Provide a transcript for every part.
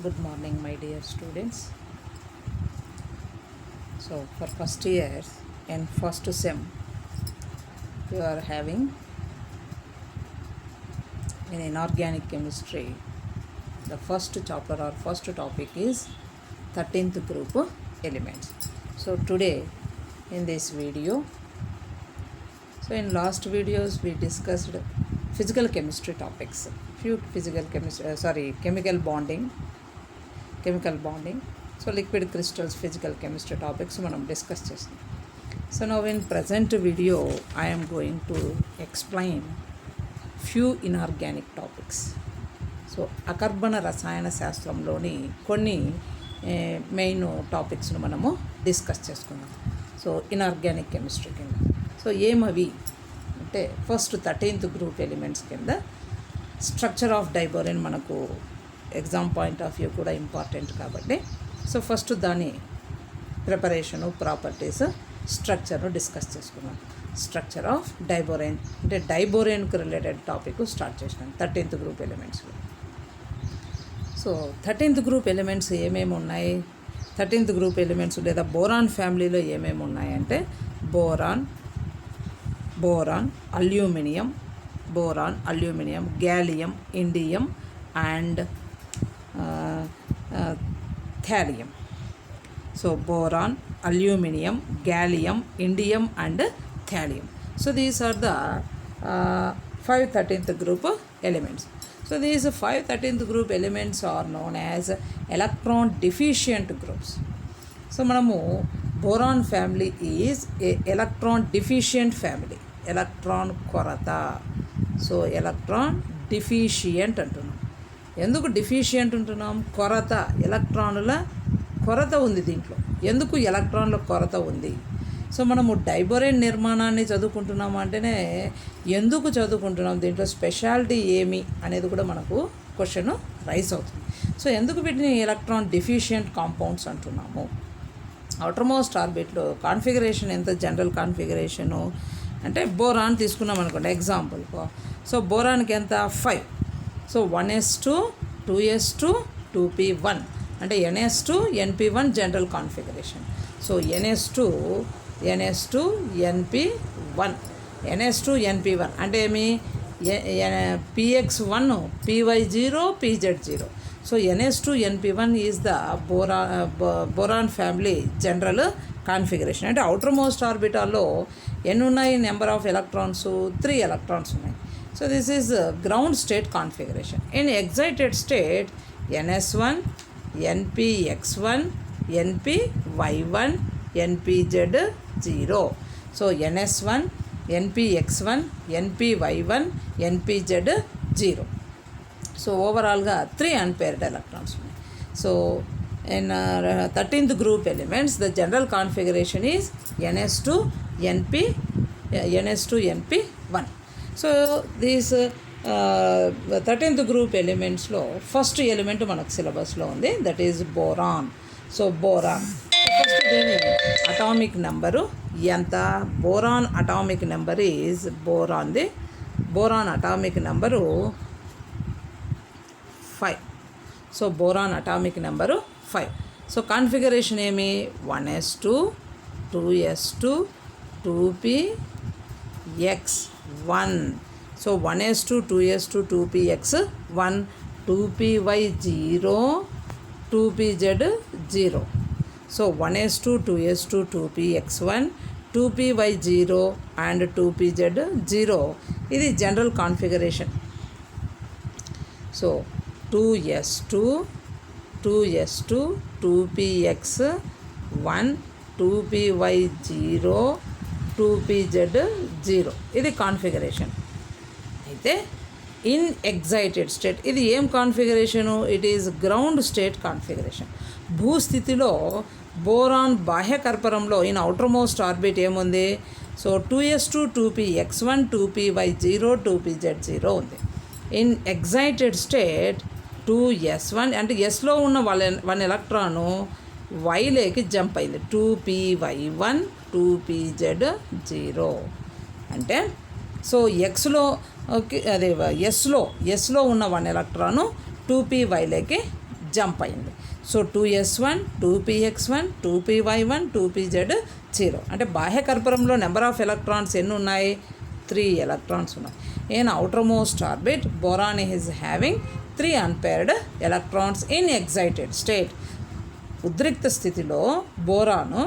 Good morning, my dear students. So, for first year and first sem, you are having in inorganic chemistry. The first chapter or first topic is 13th group elements. So, today in this video, so in last videos we discussed physical chemistry topics. Few chemical bonding. So liquid crystals, physical chemistry topics మనం discuss చేస్తాం. So now in present video I am going to explain few inorganic topics. So అకర్బన రసాయన శాస్త్రంలోని కొన్ని main టాపిక్స్ను మనము discuss చేసుకున్నాం. So inorganic chemistry కింద సో ఏమవి అంటే ఫస్ట్ 13th గ్రూప్ ఎలిమెంట్స్ కింద స్ట్రక్చర్ ఆఫ్ డైబోరెన్ మనకు ఎగ్జామ్ పాయింట్ ఆఫ్ వ్యూ కూడా ఇంపార్టెంట్ కాబట్టి సో ఫస్ట్ దాని ప్రిపరేషను, ప్రాపర్టీస్, స్ట్రక్చర్ను డిస్కస్ చేసుకున్నాం. స్ట్రక్చర్ ఆఫ్ డైబోరెన్ అంటే డైబోరెన్కు రిలేటెడ్ టాపిక్ స్టార్ట్ చేసినాం 13th గ్రూప్ ఎలిమెంట్స్లో. సో 13th గ్రూప్ ఎలిమెంట్స్ ఏమేమి ఉన్నాయి, 13th గ్రూప్ ఎలిమెంట్స్ లేదా బోరాన్ ఫ్యామిలీలో ఏమేమి ఉన్నాయంటే boron, aluminium, gallium, indium and thallium. So boron, aluminium, gallium, indium and thallium. So these are the 5 13th group elements. So these 5 13th group elements are known as electron deficient groups. So మనము boron family is a electron deficient family, electron కొరత. So electron deficient అంటున్నాం. ఎందుకు deficient ఉంటున్నాం? కొరత, ఎలక్ట్రానుల కొరత ఉంది దీంట్లో. ఎందుకు ఎలక్ట్రాన్ల కొరత ఉంది? సో మనము డైబోరెన్ నిర్మాణాన్ని చదువుకుంటున్నాము అంటేనే ఎందుకు చదువుకుంటున్నాం, దీంట్లో స్పెషాలిటీ ఏమి అనేది కూడా మనకు క్వశ్చన్ రైజ్ అవుతుంది. సో ఎందుకు వీటిని ఎలక్ట్రాన్ డిఫిషియంట్ కాంపౌండ్స్ అంటున్నాము? అవుటర్ మోస్ట్ ఆర్బిట్లో కాన్ఫిగరేషన్ ఎంత, జనరల్ కాన్ఫిగరేషను అంటే బోరాన్ తీసుకున్నాం అనుకోండి ఎగ్జాంపుల్. సో బోరాన్కి ఎంత 5. సో 1s2 2s2 2p1 అంటే ns2 np1 general configuration. So ns2 np1 అంటే ఏమి px1 py0 pz0. So ns2 np1 is the boron family general configuration. అంటే outer most ఆర్బిటాల్లో ఎన్ని ఉన్నాయి? నెంబర్ ఆఫ్ ఎలక్ట్రాన్స్ 3 ఎలక్ట్రాన్స్ ఉన్నాయి. So this is ground state configuration. In excited state ns1 npx1 npy1 npz0. So ns1 npx1 npy1 npz0. So overall ga 3 unpaired electrons ఉన్నాయి. So in 13th group elements the general configuration is ns2 np1. So these 13th group ఎలిమెంట్స్లో first element మనకు సిలబస్లో ఉంది, that is boron. So boron first దీని atomic number ఎంత? Boron atomic number is boron atomic number 5. So boron atomic number 5. So configuration ఏమి? 1s2 2s2 2px1. So 1s2 2s2 2px1 2py0 2pz0. So 1s2 2s2 2px1 2py0 and 2pz0 ఇది general configuration. So 2s2 2px1 2py0 2pz0 ఇది configuration. అయితే in excited state ఇది ఏం configuration? It is ground state configuration. భూస్థితిలో boron బాహ్య కర్పరంలో in outermost orbit ఏముంది? So 2s2 2px1 2py0 2pz0 ఉంది. ఇన్ ఎగ్జైటెడ్ స్టేట్ 2s1 అంటే ఎస్లో ఉన్న 1 ఎలక్ట్రాను వైలోకి జంప్ అయింది, 2py1 2pz0 అంటే సో ఎక్స్లో ఎస్లో ఉన్న 1 ఎలక్ట్రాను 2pyలోకి జంప్ అయింది. So 2s1 2px1 2py1 2pz 0 అంటే బాహ్య కర్పూరంలో నెంబర్ ఆఫ్ ఎలక్ట్రాన్స్ ఎన్ని ఉన్నాయి? 3 ఎలక్ట్రాన్స్ ఉన్నాయి. In outermost orbit boron is having 3 unpaired electrons in excited state. ఉద్రిక్త స్థితిలో బోరాను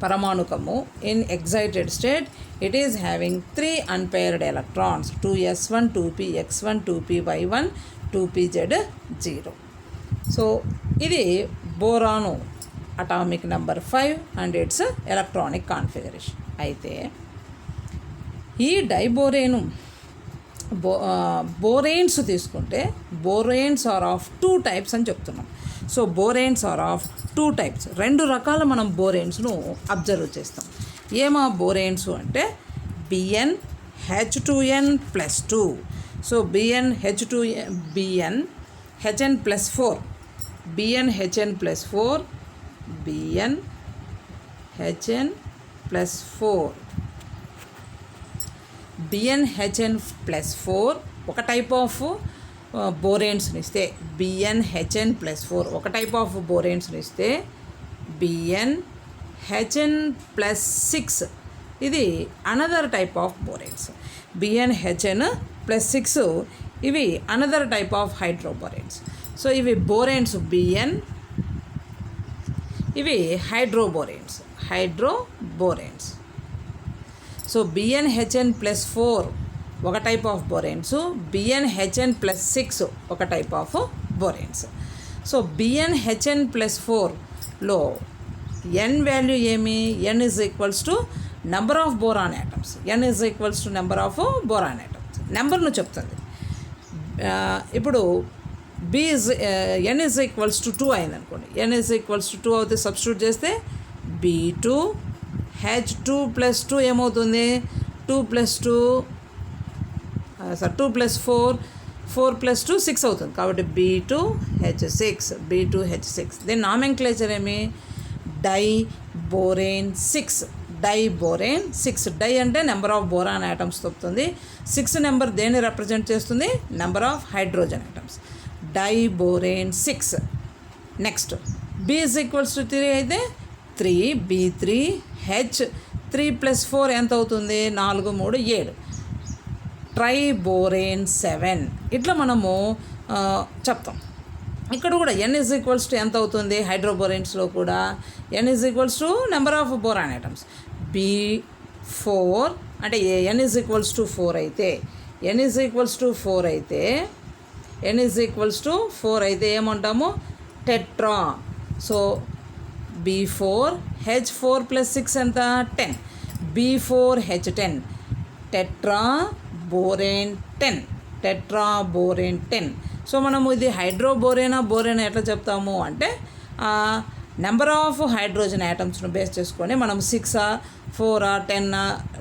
పరమాణుకము in excited state it is having 3 unpaired electrons 2s1 2px1 2py1 2pz 0. So ఇది boron atomic number 5 and its electronic configuration. అయితే ఈ డైబోరేను బోరేన్స్ తీసుకుంటే బోరేన్స్ are of 2 types అని చెప్తున్నాం. So boranes are of 2 types, 2 రకాల మనం బోరేన్స్ను అబ్జర్వ్ చేస్తాం. ఏమా బోరేన్స్ అంటే Bn H2n+2. So BnHn+4 BnHn+4 BnHn+4 ఒక టైప్ ఆఫ్ బోరేన్స్ని ఇస్తే BnHn+4 ఒక టైప్ ఆఫ్ బోరేన్స్ని ఇస్తే BnHn+6 ఇది another type of boranes. BnHn+6 ఇవి అనదర్ టైప్ ఆఫ్ హైడ్రోబోరేన్స్. సో ఇవి బోరేన్స్ Bn, ఇవి హైడ్రోబోరేన్స్. సో BnHn+4 ఒక టైప్ ఆఫ్ బోరేన్స్, BnHn+6 ఒక టైప్ ఆఫ్ బోరేన్స్. సో BnHn+4లో n వాల్యూ ఏమి? n is equals to number of boron atoms. n is equals to number of boron atoms, నెంబర్ను చెప్తుంది. ఇప్పుడు n is equals to 2 అయింది అనుకోండి. n is equals to 2 అవుతే substitute చేస్తే B2H2+2 ఏమవుతుంది? 2+2 2+4 4+2 6 అవుతుంది. కాబట్టి B2H6. దీని నామెన్క్లేచర్ ఏమి? డైబోరేన్ 6. డై అంటే నెంబర్ ఆఫ్ బోరాన్ యాటమ్స్ చెప్తుంది. 6 నెంబర్ దేన్ని రిప్రజెంట్ చేస్తుంది? Number of hydrogen atoms. Diborane 6. Next B is equals to 3 అయితే 3 B3H 3+4 ఎంత అవుతుంది? 4 3 7. ట్రైబోరేన్ 7. ఇట్లా మనము చెప్తాం. ఇక్కడ కూడా n ఈజ్ ఈక్వల్స్ టు ఎంత అవుతుంది? హైడ్రోబోరేన్స్లో కూడా n is equals to number of boron items. B4 అంటే n ఈజ్ ఈక్వల్స్ టు 4 అయితే ఏమంటాము? టెట్రా. సో B4H4+6 ఎంత? 10. B4H10 టెట్రాబోరేన్ 10. సో మనము ఇది హైడ్రోబోరేనా బోరేనా ఎట్లా చెప్తాము అంటే నెంబర్ ఆఫ్ హైడ్రోజన్ యాటమ్స్ను బేస్ చేసుకొని మనం 6 4 10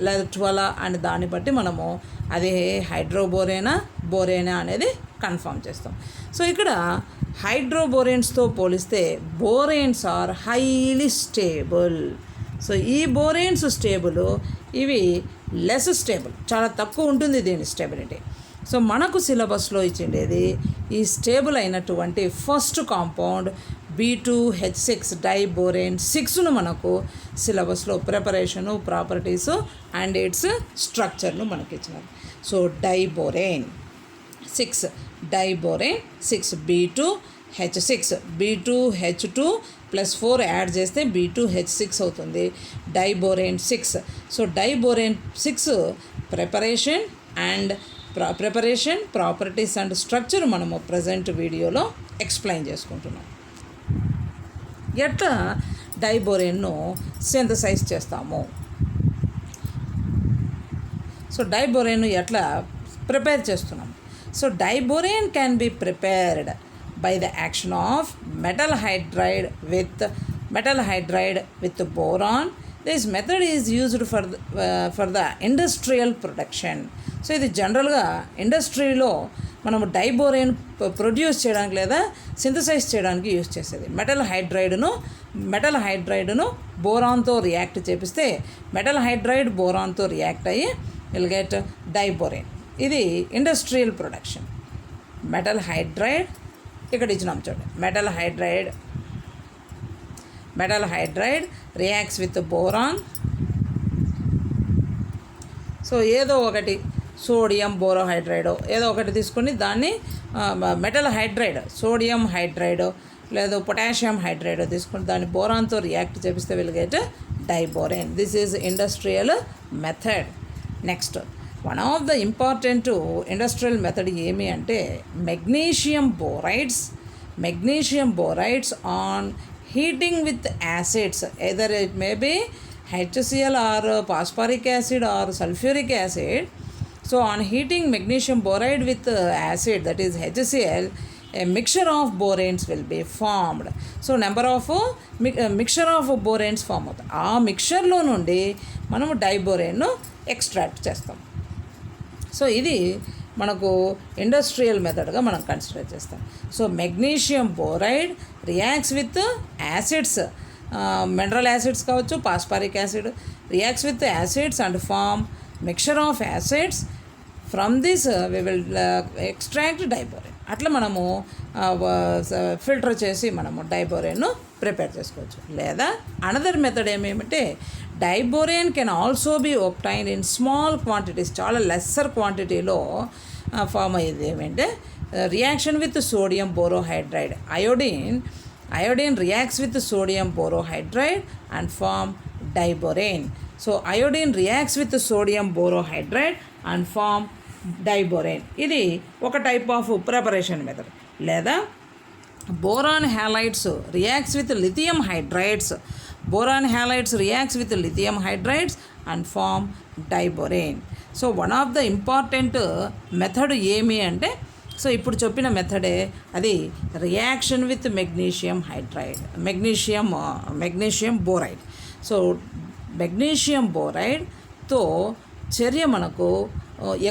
లేదా 12 అని దాన్ని బట్టి మనము అది హైడ్రోబోరేనా బోరేనా అనేది కన్ఫర్మ్ చేస్తాం. సో ఇక్కడ హైడ్రోబోరేన్స్తో పోలిస్తే బోరేన్స్ ఆర్ హైలీ స్టేబుల్. సో ఈ బోరేన్స్ స్టేబుల్, ఇవి లెస్ స్టేబుల్, చాలా తక్కువ ఉంటుంది దీని స్టెబిలిటీ. సో మనకు సిలబస్లో ఇచ్చిండేది ఈ స్టేబుల్ అయినటువంటి ఫస్ట్ కాంపౌండ్ B2H6 డైబోరేన్ 6ను మనకు సిలబస్లో ప్రిపరేషను, ప్రాపర్టీసు అండ్ ఇట్స్ స్ట్రక్చర్ను మనకి ఇచ్చినారు. So diborane 6 B2H6 B2H2+4 add చేస్తే B2H6 అవుతుంది. Diborane 6. So diborane 6 preparation, properties and structure మనము ప్రజెంట్ వీడియోలో ఎక్స్ప్లెయిన్ చేసుకుంటున్నాం. ఎట్లా డైబోరేన్ను సింథసైజ్ చేస్తాము, సో డైబోరేన్ను ఎట్లా ప్రిపేర్ చేస్తున్నాము. So diborane can be prepared by the action of metal hydride with boron. This method is used for the industrial production. So ఇది జనరల్గా ఇండస్ట్రీలో మనము డైబోరేన్ ప్రొడ్యూస్ చేయడానికి లేదా సింథసైజ్ చేయడానికి యూజ్ చేసేది. మెటల్ హైడ్రైడ్ను బోరాన్తో రియాక్ట్ చేపిస్తే మెటల్ హైడ్రైడ్ బోరాన్తో రియాక్ట్ అయ్యి విల్ గెట్ డైబోరేన్. ఇది ఇండస్ట్రియల్ ప్రొడక్షన్. మెటల్ హైడ్రైడ్ ఇక్కడ ఇచ్చినాం చూడండి. Metal hydride reacts with boron. So ఏదో ఒకటి సోడియం బోరోహైడ్రైడ్ ఏదో ఒకటి తీసుకొని దాన్ని మెటల్ హైడ్రైడ్, సోడియం హైడ్రైడ్ లేదా పొటాషియం హైడ్రైడ్ తీసుకొని దాన్ని బోరాన్తో రియాక్ట్ చేపిస్తే will get diborane. This is industrial method. Next one of the important industrial method ఏమి అంటే magnesium బోరైడ్స్ on heating with acids, either it may be HCl or phosphoric acid or sulfuric acid. So on heating magnesium boride with acid, that is HCl, a mixture of boranes will be formed. So number of mixture of boranes form అవుతాయి. ఆ మిక్చర్లో నుండి మనము డైబోరేన్ను extract చేస్తాం. So ఇది మనకు industrial మెథడ్గా మనం consider చేస్తాం. So magnesium boride reacts with acids, mineral acids కావచ్చు, phosphoric acid reacts with acids and form mixture of acids. From this we will extract diborane. అట్లా మనము ఫిల్టర్ చేసి మనము డైబోరేన్ను ప్రిపేర్ చేసుకోవచ్చు. లేదా అనదర్ మెథడ్ ఏమేమంటే diborane can also be obtained in small quantities, చాలా లెస్సర్ క్వాంటిటీలో ఫామ్ అయ్యేది ఏమంటే reaction with sodium borohydride. Iodine reacts with sodium borohydride and form diborane. So iodine reacts with sodium borohydride and form diborane. ఇది ఒక type of preparation method. లేదా boron halides reacts with lithium hydrides. Boron halides reacts with lithium hydrides and form diborane. So one of the important method ఏమి అంటే, so ఇప్పుడు చెప్పిన మెథడే అది reaction with magnesium boride. So magnesium బోరైడ్తో చర్య మనకు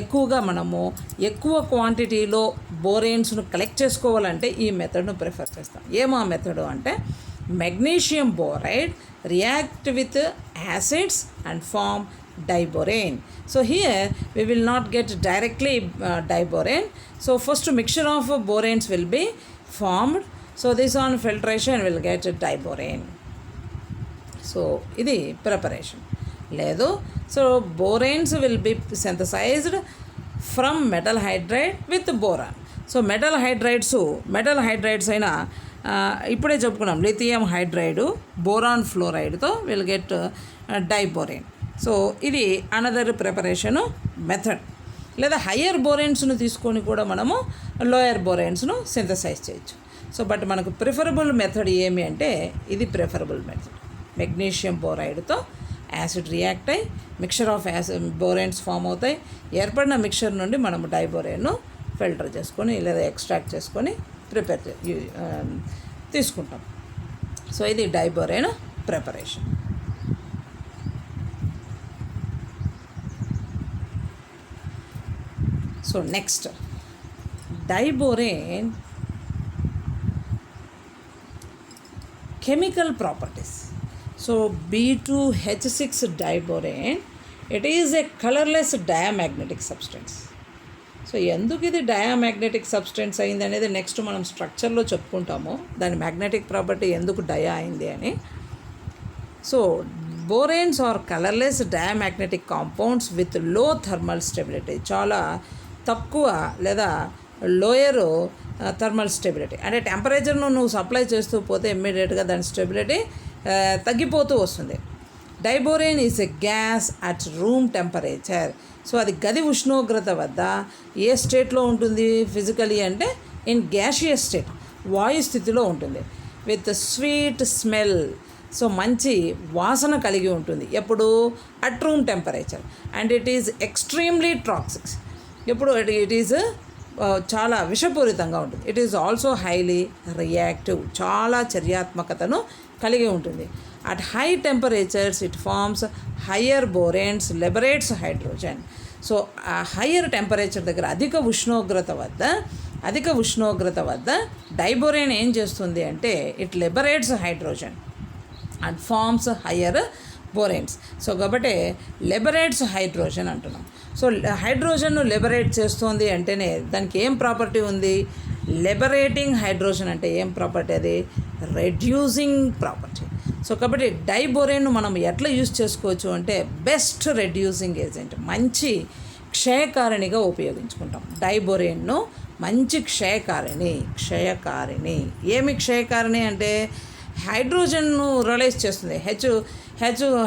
ఎక్కువగా మనము ఎక్కువ క్వాంటిటీలో బోరేన్స్ను కలెక్ట్ చేసుకోవాలంటే ఈ మెథడ్ను ప్రిఫర్ చేస్తాం. ఏమా మెథడ్ అంటే magnesium బోరైడ్ react with acids and form diborane. So here we will not get directly diborane. So first mixture of boranes will be formed. So this on filtration will get diborane. So ఇది preparation. లేదు, so boranes will be synthesized from metal hydride with boron. So metal hydrides అయినా ఇప్పుడే చెప్పుకున్నాం lithium hydride boron ఫ్లోరైడ్తో will get diborane. So ఇది another preparation method. లేదా higher బోరెన్స్ను తీసుకొని కూడా మనము లోయర్ బోరెన్స్ను సింథసైజ్ చేయొచ్చు. సో బట్ మనకు ప్రిఫరబుల్ మెథడ్ ఏమి అంటే ఇది ప్రిఫరబుల్ మెథడ్. మెగ్నీషియం బోరైడ్తో యాసిడ్ రియాక్ట్ అయ్యి మిక్చర్ ఆఫ్ బోరెన్స్ ఫామ్ అవుతాయి. ఏర్పడిన మిక్చర్ నుండి మనము డైబోరేన్ను ఫిల్టర్ చేసుకొని లేదా ఎక్స్ట్రాక్ట్ చేసుకొని ప్రిపేర్ తీసుకుంటాం. సో ఇది diborane preparation. So next diborane chemical properties. So B2H6 diborane, it is a colorless diamagnetic substance. So ఎందుకు ఇది డయామాగ్నెటిక్ సబ్స్టెన్స్ అయింది అనేది నెక్స్ట్ మనం స్ట్రక్చర్లో చెప్పుకుంటాము, దాని మ్యాగ్నెటిక్ ప్రాపర్టీ ఎందుకు డయా అయింది అని. So boranes are colourless diamagnetic compounds with low thermal stability, చాలా తక్కువ లేదా లోయర్ థర్మల్ స్టెబిలిటీ. అంటే టెంపరేచర్ను నువ్వు సప్లై చేస్తూ పోతే ఇమ్మీడియట్గా దాని స్టెబిలిటీ తగ్గిపోతూ వస్తుంది. Diborane is a gas at room temperature. So అది గది ఉష్ణోగ్రత వద్ద ఏ స్టేట్లో ఉంటుంది ఫిజికలీ అంటే ఇన్ గ్యాషియస్ స్టేట్, వాయు స్థితిలో ఉంటుంది. విత్ స్వీట్ స్మెల్, సో మంచి వాసన కలిగి ఉంటుంది ఎప్పుడు at room temperature. And it is extremely toxic, ఎప్పుడు ఇట్ ఈజ్ చాలా విషపూరితంగా ఉంటుంది. It is also highly reactive, చాలా చర్యాత్మకతను కలిగి ఉంటుంది. At high temperatures it forms higher boranes, liberates hydrogen. So ఆ హయ్యర్ టెంపరేచర్ దగ్గర అధిక ఉష్ణోగ్రత వద్ద డైబోరేన్ ఏం చేస్తుంది అంటే it liberates hydrogen and forms higher boranes. So కాబట్టి లిబరేట్స్ హైడ్రోజన్ అంటున్నాం. సో హైడ్రోజన్ను లిబరేట్ చేస్తుంది అంటేనే దానికి ఏం ప్రాపర్టీ ఉంది, లిబరేటింగ్ హైడ్రోజన్ అంటే ఏం ప్రాపర్టీ? అది రెడ్యూసింగ్ ప్రాపర్టీ. సో కాబట్టి డైబోరేన్ను మనం ఎట్లా యూజ్ చేసుకోవచ్చు అంటే బెస్ట్ రెడ్యూసింగ్ ఏజెంట్, మంచి క్షయకారిణిగా ఉపయోగించుకుంటాం. డైబోరేన్ను మంచి క్షయకారిణి. ఏమి క్షయకారిణి అంటే హైడ్రోజన్ను రిలీజ్ చేస్తుంది. హెచ్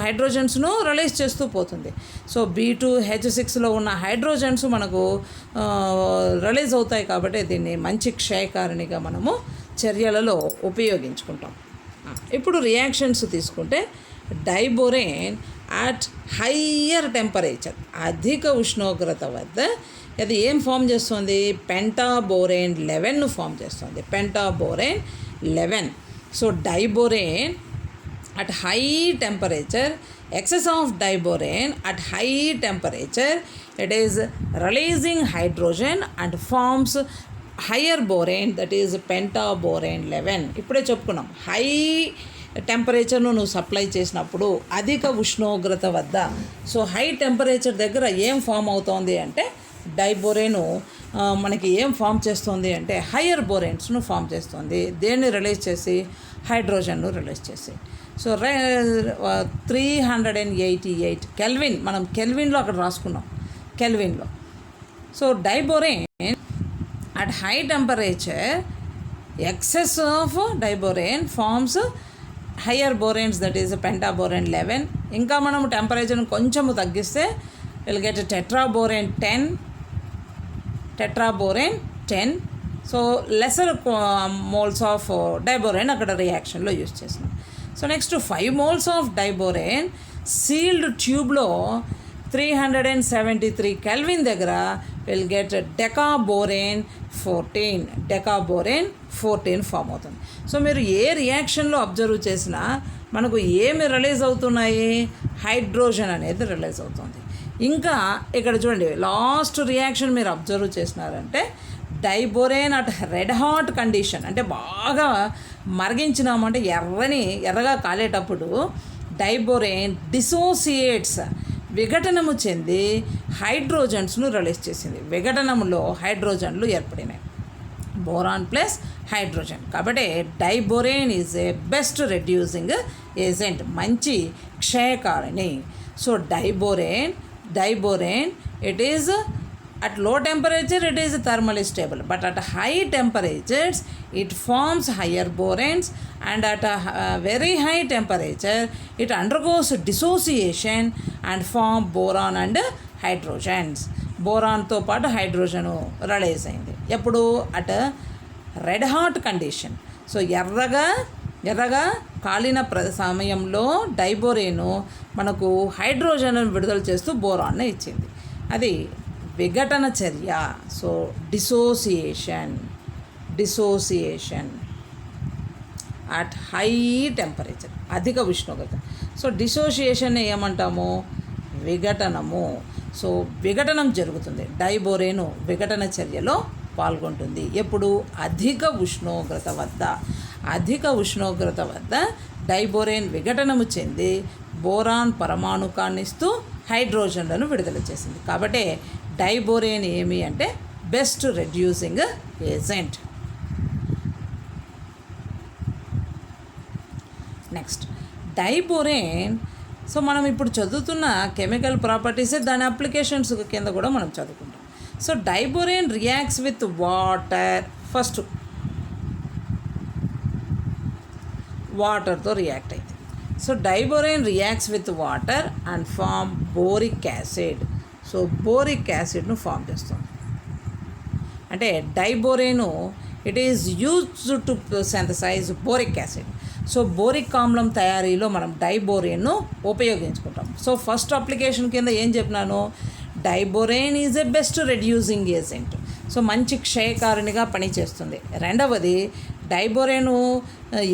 హైడ్రోజన్స్ను రిలీజ్ చేస్తూ పోతుంది. సో B2H6లో ఉన్న హైడ్రోజన్స్ మనకు రిలీజ్ అవుతాయి కాబట్టి దీన్ని మంచి క్షయకారిణిగా మనము చర్యలలో ఉపయోగించుకుంటాం. ఇప్పుడు రియాక్షన్స్ తీసుకుంటే డైబోరేన్ అట్ హయ్యర్ టెంపరేచర్, అధిక ఉష్ణోగ్రత వద్ద అది ఏం ఫామ్ చేస్తుంది? పెంటాబోరేన్ 11ను ఫామ్ చేస్తుంది. పెంటాబోరేన్ 11. So diborane at high temperature, excess of diborane at high temperature, it is releasing hydrogen and forms higher borane, that is pentaborane 11. ఇప్పుడే చెప్పుకున్నాం, హై టెంపరేచర్ను నువ్వు సప్లై చేసినప్పుడు అధిక ఉష్ణోగ్రత వద్ద, సో హై టెంపరేచర్ దగ్గర ఏం ఫామ్ అవుతోంది అంటే డైబోరేను మనకి ఏం ఫామ్ చేస్తుంది అంటే హయ్యర్ బోరేన్స్ను ఫామ్ చేస్తుంది. దేన్ని రిలీజ్ చేసి? హైడ్రోజన్ను రిలీజ్ చేసి. సో 388 కెల్విన్, మనం కెల్విన్లో అక్కడ రాసుకున్నాం, కెల్విన్లో. So diborane at high temperature, excess of diborane forms higher boranes, that is pentaborane 11. ఇంకా మనం టెంపరేచర్ని కొంచెము తగ్గిస్తే will get tetraborane 10. So lesser moles of diborane అక్కడ రియాక్షన్లో యూజ్ చేసినాం. So next 5 moles of diborane sealed ట్యూబ్లో 373 కెల్విన్ దగ్గర విల్ గెట్ డెకాబోరేన్ 14 ఫామ్ అవుతుంది. సో మీరు ఏ రియాక్షన్లో అబ్జర్వ్ చేసినా మనకు ఏమి రిలీజ్ అవుతున్నాయి? హైడ్రోజన్ అనేది రిలీజ్ అవుతుంది. ఇంకా ఇక్కడ చూడండి, లాస్ట్ రియాక్షన్ మీరు అబ్జర్వ్ చేసినారంటే diborane at red hot condition, అంటే బాగా మరిగించినామంటే ఎర్రగా కాలేటప్పుడు డైబోరేన్ డిసోసియేట్స్, విఘటనము చెంది హైడ్రోజన్స్ను రిలీజ్ చేసింది. విఘటనములో హైడ్రోజన్లు ఏర్పడినాయి, బోరాన్ ప్లస్ హైడ్రోజన్. కాబట్టి diborane is a best reducing agent, మంచి క్షయకారిణి. So diborane it is at low temperature it is thermally stable, but at high temperatures it forms higher boranes, and at a very high temperature it undergoes dissociation and form boron and hydrogens. బోరాన్తో పాటు hydrogen release అయింది. ఎప్పుడు? At red hot condition. So ఎర్రగా కాలిన సమయంలో డైబోరేను మనకు hydrogen విడుదల చేస్తూ బోరాన్ని ఇచ్చింది. అది విఘటన చర్య. So dissociation at high temperature, అధిక ఉష్ణోగ్రత. సో డిసోసియేషన్ ఏమంటాము? విఘటనము. సో విఘటనం జరుగుతుంది, డైబోరేను విఘటన చర్యలో పాల్గొంటుంది. ఎప్పుడు? అధిక ఉష్ణోగ్రత వద్ద డైబోరేన్ విఘటనము చెంది బోరాన్ పరమాణుకాన్నిస్తూ హైడ్రోజన్లను విడుదల చేసింది. కాబట్టి డైబోరేన్ ఏమి అంటే best reducing agent. Next diborane. So మనం ఇప్పుడు చదువుతున్న కెమికల్ ప్రాపర్టీసే దాని అప్లికేషన్స్ కింద కూడా మనం చదువుకుంటాం. So diborane reacts with water. First వాటర్తో రియాక్ట్ అవుతుంది. So diborane reacts with water and form boric acid. So boric యాసిడ్ను ఫామ్ చేస్తుంది. అంటే diborane it is used to synthesize boric acid. So boric ఆమ్లం తయారీలో మనం డైబోరేన్ను ఉపయోగించుకుంటాం. సో ఫస్ట్ అప్లికేషన్ కింద ఏం చెప్పినాను? Diborane is a best reducing agent. So మంచి క్షయకారిణిగా పనిచేస్తుంది. రెండవది డైబోరేను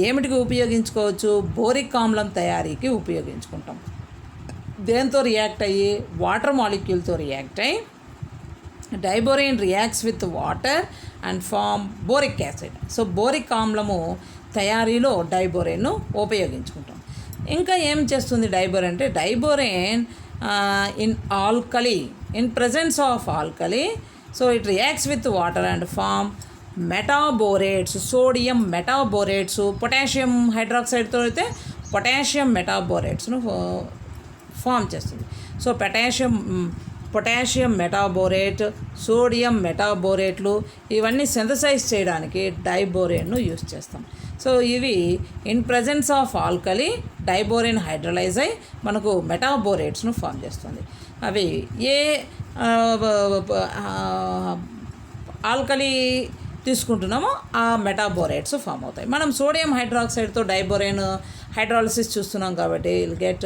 ఏమిటికి ఉపయోగించుకోవచ్చు? బోరిక్ ఆమ్లం తయారీకి ఉపయోగించుకుంటాం. దేంతో రియాక్ట్ అయ్యి? వాటర్ మాలిక్యూల్తో రియాక్ట్ అయ్యి diborane reacts with water and form boric acid. So boric ఆమ్లము తయారీలో డైబోరేన్ను ఉపయోగించుకుంటాం. ఇంకా ఏం చేస్తుంది డైబోరేన్ అంటే diborane in presence of alkali, so it reacts with water and form metaborates, sodium metaborates, potassium హైడ్రాక్సైడ్తో అయితే పొటాషియం మెటాబోరేట్స్ను ఫామ్ చేస్తుంది. సో పొటాషియం మెటాబోరేట్, సోడియం మెటాబోరేట్లు ఇవన్నీ సింథసైజ్ చేయడానికి డైబోరేన్ను యూస్ చేస్తాం. సో ఇవి in presence of alkali diborane hydrolyze అయి మనకు మెటాబోరేట్స్ను ఫామ్ చేస్తుంది. అవి ఏ ఆల్కలీ తీసుకుంటున్నామో ఆ మెటాబోరేట్స్ ఫామ్ అవుతాయి. మనం సోడియం హైడ్రాక్సైడ్తో డైబోరేన్ హైడ్రాలసిస్ చూస్తున్నాం కాబట్టి విల్ గెట్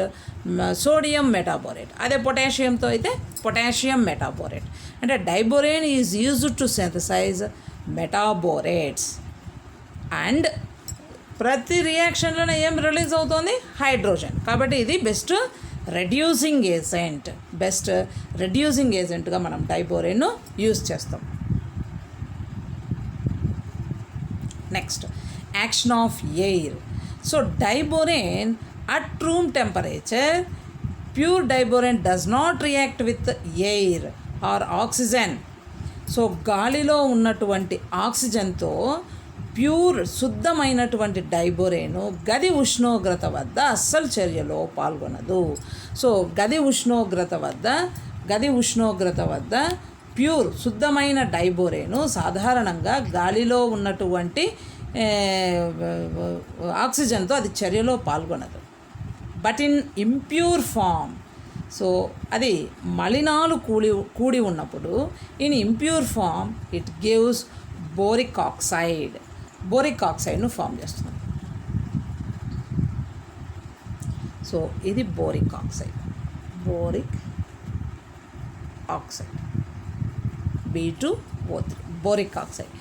సోడియం మెటాబోరేట్. అదే పొటాషియంతో అయితే పొటాషియం మెటాబోరేట్. అంటే diborane is used to synthesize metaborates. And ప్రతి రియాక్షన్లోనే ఏం రిలీజ్ అవుతుంది? హైడ్రోజన్. కాబట్టి ఇది బెస్ట్ రెడ్యూసింగ్ ఏజెంట్గా మనం డైబోరేన్ను యూజ్ చేస్తాం. Next, action of air. So diborane at room temperature, pure diborane does not react with air or oxygen. So గాలిలో ఉన్నటువంటి ఆక్సిజన్తో శుద్ధమైనటువంటి డైబోరేను గది ఉష్ణోగ్రత వద్ద అస్సలు చర్యలో పాల్గొనదు. సో గది ఉష్ణోగ్రత వద్ద శుద్ధమైన డైబోరేను సాధారణంగా గాలిలో ఉన్నటువంటి ఆక్సిజన్తో అది చర్యలో పాల్గొనదు. But in impure form, so అది మలినాలు కూడి ఉన్నప్పుడు in impure form it gives boric ఆక్సైడ్ను ఫామ్ చేస్తుంది. సో ఇది boric oxide B2O3 boric oxide.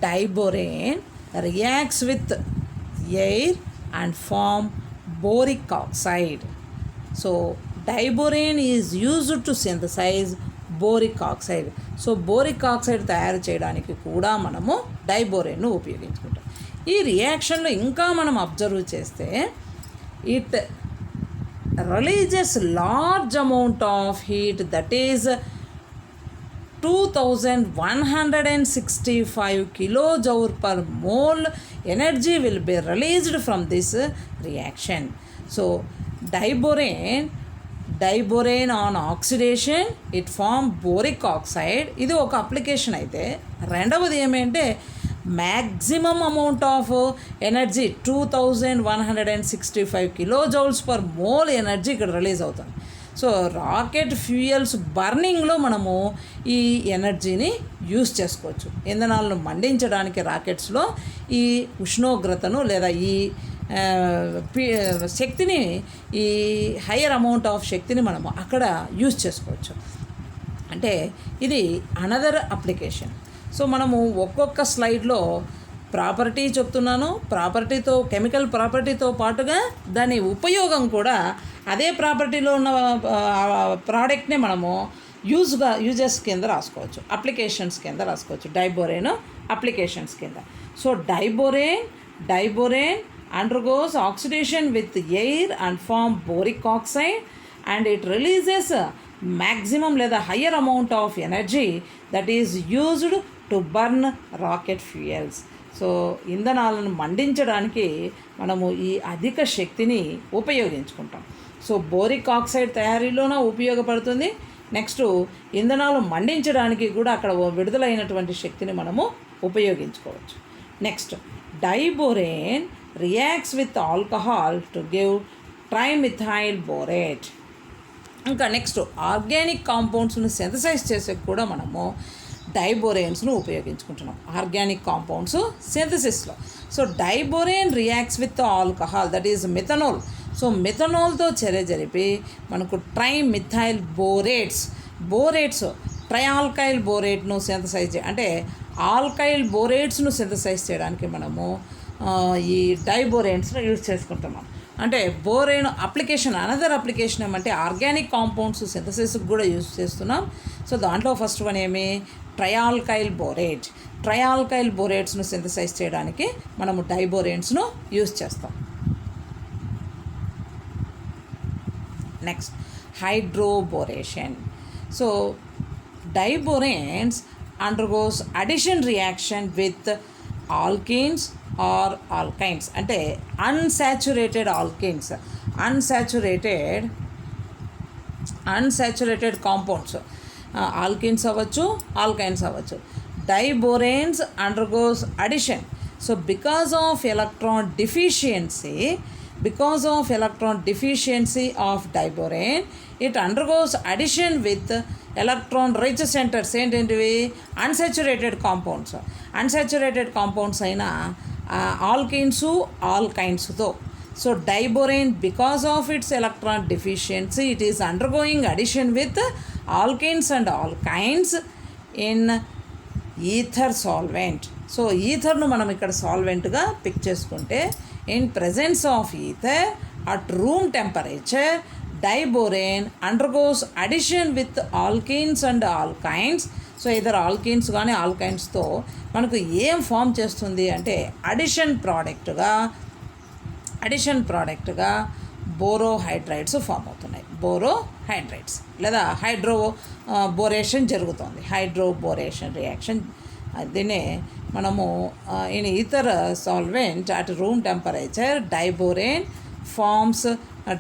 Diborane reacts with air and form boric oxide. So diborane is used to synthesize boric oxide. So boric oxide తయారు చేయడానికి కూడా మనము డైబోరేన్ను ఉపయోగించుకుంటాం. ఈ రియాక్షన్లో ఇంకా మనం అబ్జర్వ్ చేస్తే it releases large amount of heat, that is 2165 kilojoule per mole energy will be released from this reaction. So diborane on oxidation it form boric oxide. ఇది ఒక అప్లికేషన్ అయితే, రెండవది ఏమంటే maximum amount of energy 2165 kilojoules per mole energy ఇక్కడ release అవుతుంది. So rocket fuels బర్నింగ్లో మనము ఈ ఎనర్జీని యూస్ చేసుకోవచ్చు. ఇంధనాలను మండించడానికి రాకెట్స్లో ఈ ఉష్ణోగ్రతను లేదా ఈ శక్తిని, ఈ హయ్యర్ అమౌంట్ ఆఫ్ శక్తిని మనము అక్కడ యూస్ చేసుకోవచ్చు. అంటే ఇది అనదర్ అప్లికేషన్. సో మనము ఒక్కొక్క స్లైడ్లో ప్రాపర్టీ చెప్తున్నాను. ప్రాపర్టీతో, కెమికల్ ప్రాపర్టీతో పాటుగా దాని ఉపయోగం కూడా అదే ప్రాపర్టీలో ఉన్న ప్రోడక్ట్ని మనము యూజెస్ కింద రాసుకోవచ్చు, అప్లికేషన్స్ కింద రాసుకోవచ్చు. డైబోరేన్ అప్లికేషన్స్ కింద. So diborane undergoes oxidation with air and form boric oxide and it releases maximum లేదా higher amount of energy that is used to burn rocket fuels. So ఇంధనాలను మండించడానికి మనము ఈ అధిక శక్తిని ఉపయోగించుకుంటాం. సో బోరిక్ ఆక్సైడ్ తయారీలోనే ఉపయోగపడుతుంది. నెక్స్ట్ ఇంధనాలు మండించడానికి కూడా అక్కడ విడుదలైనటువంటి శక్తిని మనము ఉపయోగించుకోవచ్చు. Next, diborane reacts with alcohol to give trimethyl borate. ఇంకా నెక్స్ట్, ఆర్గానిక్ కాంపౌండ్స్ను సింథసైజ్ చేసే కూడా మనము డైబోరేన్స్ను ఉపయోగించుకుంటున్నాం ఆర్గానిక్ కాంపౌండ్స్ సింథసిస్లో. So diborane reacts with alcohol, that is methanol. So మిథనాల్తో చర్య జరిపి మనకు ట్రైమిథైల్ బోరేట్స్ ట్రయాల్కైల్ బోరేట్ను సింథసైజ్ అంటే ఆల్కైల్ బోరేట్స్ను సింథసైజ్ చేయడానికి మనము ఈ డైబోరేన్స్ను యూజ్ చేసుకుంటున్నాం. అంటే బోరేన్ అప్లికేషన్, అనదర్ అప్లికేషన్ ఏమంటే ఆర్గానిక్ కాంపౌండ్స్ సింథసిస్కి కూడా యూజ్ చేస్తున్నాం. సో దాంట్లో ఫస్ట్ వన్ ఏమి, ట్రయాల్కైల్ బోరేట్స్ను సింథసైజ్ చేయడానికి మనము డైబోరేన్స్ను యూజ్ చేస్తాం. Next, hydroboration. So diboranes undergoes addition reaction with alkenes or alkynes. అంటే unsaturated alkenes, unsaturated compounds, alkenes అవ్వచ్చు, ఆల్కైన్స్ అవ్వచ్చు. Diboranes undergoes addition. So because of electron deficiency of diborane, it undergoes addition with electron rich centers ఏంటివి unsaturated compounds అయిన alkenes ఆల్కైన్స్తో. So diborane because of its electron deficiency it is undergoing addition with alkenes and alkynes in ether solvent. So ఈథర్ను మనం ఇక్కడ సాల్వెంట్గా pick చేసుకుంటే, in presence of ether at room temperature diborane undergoes addition with alkenes and alkynes. So ఇద్దరు alkenes కానీ ఆల్కైన్స్తో మనకు ఏం ఫామ్ చేస్తుంది అంటే అడిషన్ ప్రోడక్ట్గా బోరోహైడ్రైడ్స్ ఫామ్ అవుతున్నాయి. బోరోహైడ్రైడ్స్ లేదా బోరేషన్ జరుగుతుంది, హైడ్రోబోరేషన్ రియాక్షన్. దీన్నే మనము in ether solvent at room temperature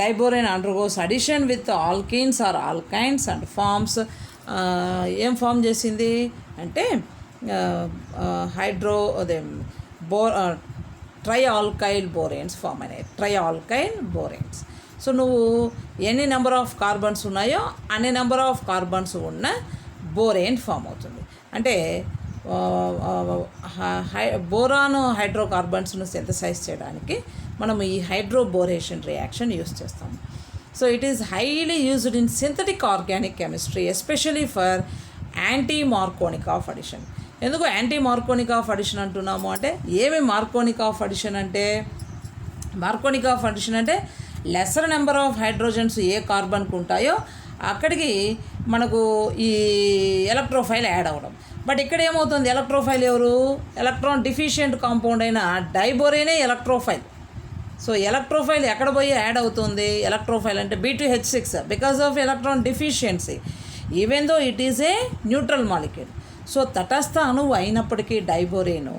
diborane undergoes addition with alkenes or alkynes and forms. ఏం ఫామ్ చేసింది అంటే ట్రైఆల్కైల్ బోరేన్స్ ఫామ్ అయినాయి, ట్రైఆల్కైల్ బోరేన్స్. సో నువ్వు ఎన్ని నెంబర్ ఆఫ్ కార్బన్స్ ఉన్నాయో అన్ని నెంబర్ ఆఫ్ కార్బన్స్ ఉన్న బోరేన్ ఫామ్ అవుతుంది. అంటే బోరాన్ హైడ్రోకార్బన్స్ను సింథసైజ్ చేయడానికి మనం ఈ హైడ్రోబోరేషన్ రియాక్షన్ యూస్ చేస్తాం. So it is highly used in synthetic organic chemistry especially for anti Markovnikov addition. ఎందుకు యాంటీ మార్కోనిక్ ఆఫ్ అడిషన్ అంటున్నాము అంటే, ఏమి మార్కోనిక్ ఆఫ్ అడిషన్ అంటే, లెసర్ నెంబర్ ఆఫ్ హైడ్రోజన్స్ ఏ కార్బన్కి ఉంటాయో అక్కడికి మనకు ఈ ఎలక్ట్రోఫైల్ యాడ్ అవ్వడం. బట్ ఇక్కడ ఏమవుతుంది, ఎలక్ట్రోఫైల్ ఎవరు, ఎలక్ట్రాన్ డిఫిషియంట్ కాంపౌండ్ అయిన డైబోరేనే ఎలక్ట్రోఫైల్. సో ఎలక్ట్రోఫైల్ ఎక్కడ పోయి యాడ్ అవుతుంది, ఎలక్ట్రోఫైల్ అంటే B2H6 because of electron deficiency even though it is a neutral molecule. So తటస్థ అణువు అయినప్పటికీ డైబోరేను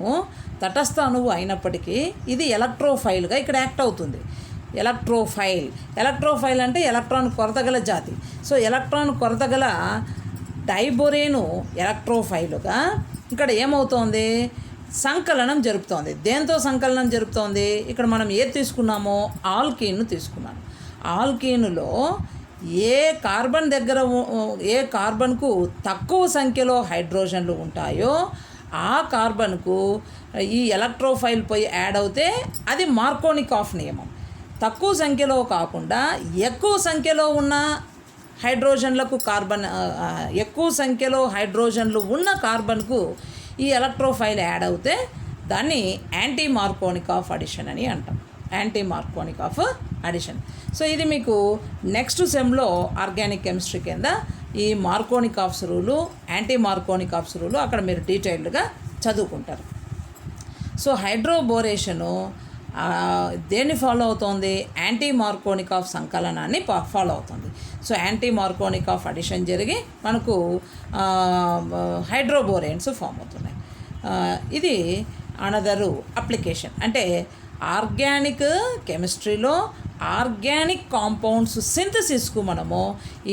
తటస్థ అణువు అయినప్పటికీ ఇది ఎలక్ట్రోఫైల్గా ఇక్కడ యాక్ట్ అవుతుంది. ఎలక్ట్రోఫైల్ అంటే ఎలక్ట్రాన్ కొరతగల జాతి. సో ఎలక్ట్రాన్ కొరతగల డైబోరేను ఎలక్ట్రోఫైలుగా ఇక్కడ ఏమవుతోంది, సంకలనం జరుపుతోంది. దేంతో సంకలనం జరుపుతోంది, ఇక్కడ మనం ఏది తీసుకున్నామో ఆల్కీన్ను తీసుకున్నాను. ఆల్కీనులో ఏ కార్బన్కు తక్కువ సంఖ్యలో హైడ్రోజన్లు ఉంటాయో ఆ కార్బన్కు ఈ ఎలక్ట్రోఫైల్ పోయి యాడ్ అవుతే అది మార్కోనిక్ ఆఫ్ నియమం. తక్కువ సంఖ్యలో కాకుండా ఎక్కువ సంఖ్యలో ఉన్న హైడ్రోజన్లు ఉన్న కార్బన్కు ఈ ఎలక్ట్రోఫైల్ యాడ్ అవుతే దాన్ని యాంటీ మార్కోనిక్ ఆఫ్ అడిషన్ అని అంటాం. సో ఇది మీకు నెక్స్ట్ సెమ్లో ఆర్గానిక్ కెమిస్ట్రీ కింద ఈ Markovnikov's rule, anti Markovnikov's rule అక్కడ మీరు డీటెయిల్డ్గా చదువుకుంటారు. సో హైడ్రోబోరేషను దేన్ని ఫాలో అవుతుంది, యాంటీ మార్కోనిక్ ఆఫ్ సంకలనాన్ని ఫాలో అవుతుంది. So anti Markovnikov addition జరిగి మనకు హైడ్రోబోరేన్స్ ఫామ్ అవుతున్నాయి. ఇది అనదరు అప్లికేషన్. అంటే ఆర్గానిక్ కెమిస్ట్రీలో ఆర్గానిక్ కాంపౌండ్స్ సింథసిస్కు మనము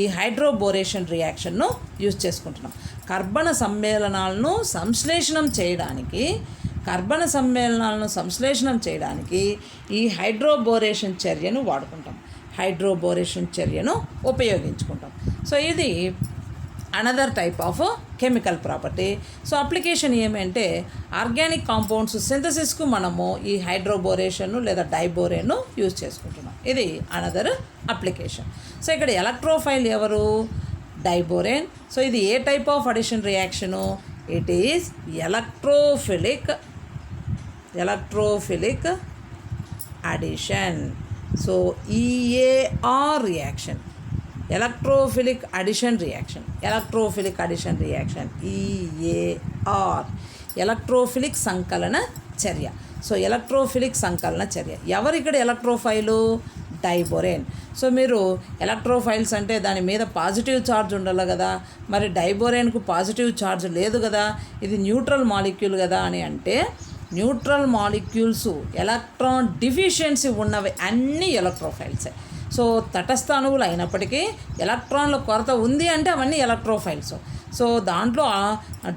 ఈ హైడ్రోబోరేషన్ రియాక్షన్ను యూజ్ చేసుకుంటున్నాం. కర్బన సమ్మేళనాలను సంశ్లేషణం చేయడానికి ఈ హైడ్రోబోరేషన్ చర్యను వాడుకుంటాం, ఉపయోగించుకుంటాం. సో ఇది another type of chemical property. So application ఏమంటే ఆర్గానిక్ కాంపౌండ్స్ సింథసిస్కు మనము ఈ హైడ్రోబోరేషన్ను లేదా డైబోరేన్ను యూజ్ చేసుకుంటున్నాం. ఇది అనదర్ అప్లికేషన్. సో ఇక్కడ ఎలక్ట్రోఫైల్ ఎవరు, డైబోరేన్. సో ఇది ఏ type of addition reaction, it is electrophilic addition. So EAR reaction, electrophilic addition reaction EAR, electrophilic సంకలన చర్య. సో ఎలక్ట్రోఫిలిక్ సంకలన చర్య ఎవరు ఇక్కడ ఎలక్ట్రోఫైలు, డైబొరేన్. సో మీరు ఎలక్ట్రోఫైల్స్ అంటే దాని మీద పాజిటివ్ ఛార్జ్ ఉండాలి కదా, మరి డైబొరేన్కు పాజిటివ్ ఛార్జ్ లేదు కదా, ఇది న్యూట్రల్ మాలిక్యూల్ కదా అని అంటే న్యూట్రల్ మాలిక్యూల్స్ ఎలక్ట్రాన్ డిఫిషియన్సీ ఉన్నవి అన్నీ ఎలక్ట్రోఫైల్సే. సో తటస్థ అణువులు అయినప్పటికీ ఎలక్ట్రాన్ల కొరత ఉంది అంటే అవన్నీ ఎలక్ట్రోఫైల్స్. సో దాంట్లో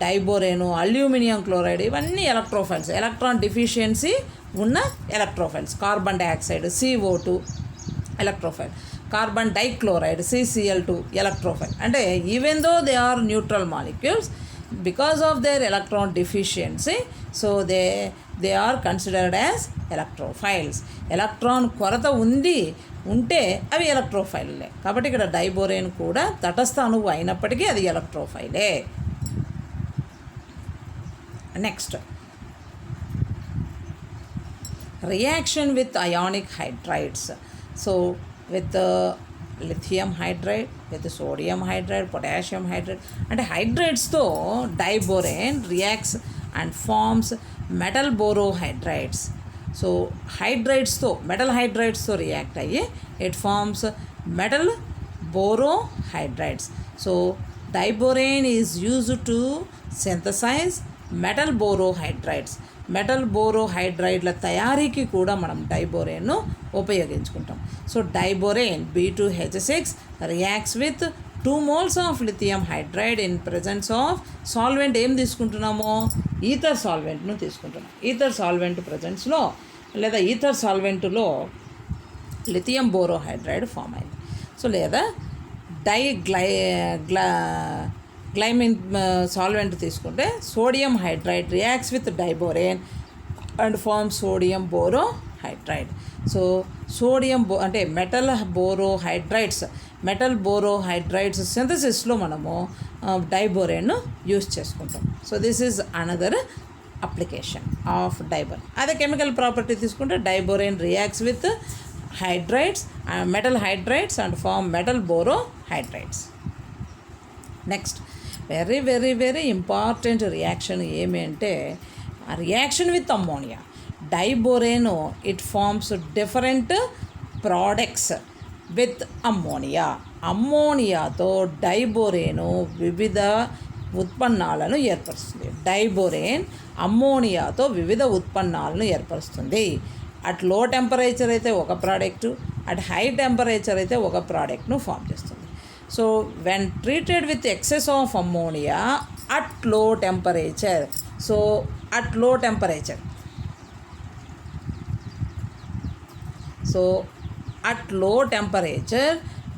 డైబొరేను, అల్యూమినియం క్లోరైడ్ ఇవన్నీ ఎలక్ట్రోఫైల్స్, ఎలక్ట్రాన్ డిఫిషియన్సీ ఉన్న electrophiles. Carbon dioxide CO2 electrophile, carbon dichloride CCl2 electrophile. అంటే even though they are neutral molecules, because of their electron deficiency, so they are considered as electrophiles. Electron కొరత ఉంటే అవి ఎలక్ట్రోఫైల్లే. కాబట్టి ఇక్కడ డైబొరేన్ కూడా తటస్థ అణువు అయినప్పటికీ అది ఎలక్ట్రోఫైలే. Next, reaction with ionic hydrides. So with lithium hydride, with sodium hydride, potassium hydride అంటే హైడ్రైడ్స్తో diborane reacts and forms metal borohydrides. So హైడ్రైడ్స్తో, మెటల్ హైడ్రైడ్స్తో రియాక్ట్ అయ్యి it forms metal borohydrides. So diborane is used to synthesize metal borohydrides. Metal బోరోహైడ్రైడ్ల తయారీకి కూడా మనం డైబొరేన్ను ఉపయోగించుకుంటాం. So diborane B2H6 reacts with 2 moles of lithium hydride in presence of solvent. ఏం తీసుకుంటున్నామో ఈథర్ సాల్వెంట్ను తీసుకుంటున్నాం. ఈథర్ సాల్వెంట్ ప్రజెన్స్లో లేదా ఈథర్ సాల్వెంట్లో లిథియం బోరోహైడ్రైడ్ ఫామ్ అయింది. సో లేదా గ్లైమిన్ సాల్వెంట్ తీసుకుంటే sodium hydride reacts with diborane and form sodium borohydride. So sodium అంటే మెటల్ బోరోహైడ్రైడ్స్ సింథసిస్లో మనము డైబొరేన్ను యూస్ చేసుకుంటాం. So this is another application of diborane. అదే కెమికల్ ప్రాపర్టీ తీసుకుంటే diborane reacts with hydrides, metal hydrides and form metal borohydrides. Next, very very very important reaction ఏమి అంటే reaction with ammonia. Diborane it forms different products with ammonia. అమ్మోనియాతో diborane వివిధ ఉత్పన్నాలను ఏర్పరుస్తుంది. డైబొరేన్ అమ్మోనియాతో వివిధ ఉత్పన్నాలను ఏర్పరుస్తుంది. అట్ లో టెంపరేచర్ అయితే ఒక ప్రోడక్టు, అట్ హై టెంపరేచర్ అయితే ఒక ప్రోడక్ట్ను ఫామ్ చేస్తుంది. So when treated with excess of ammonia at low temperature, so at low temperature,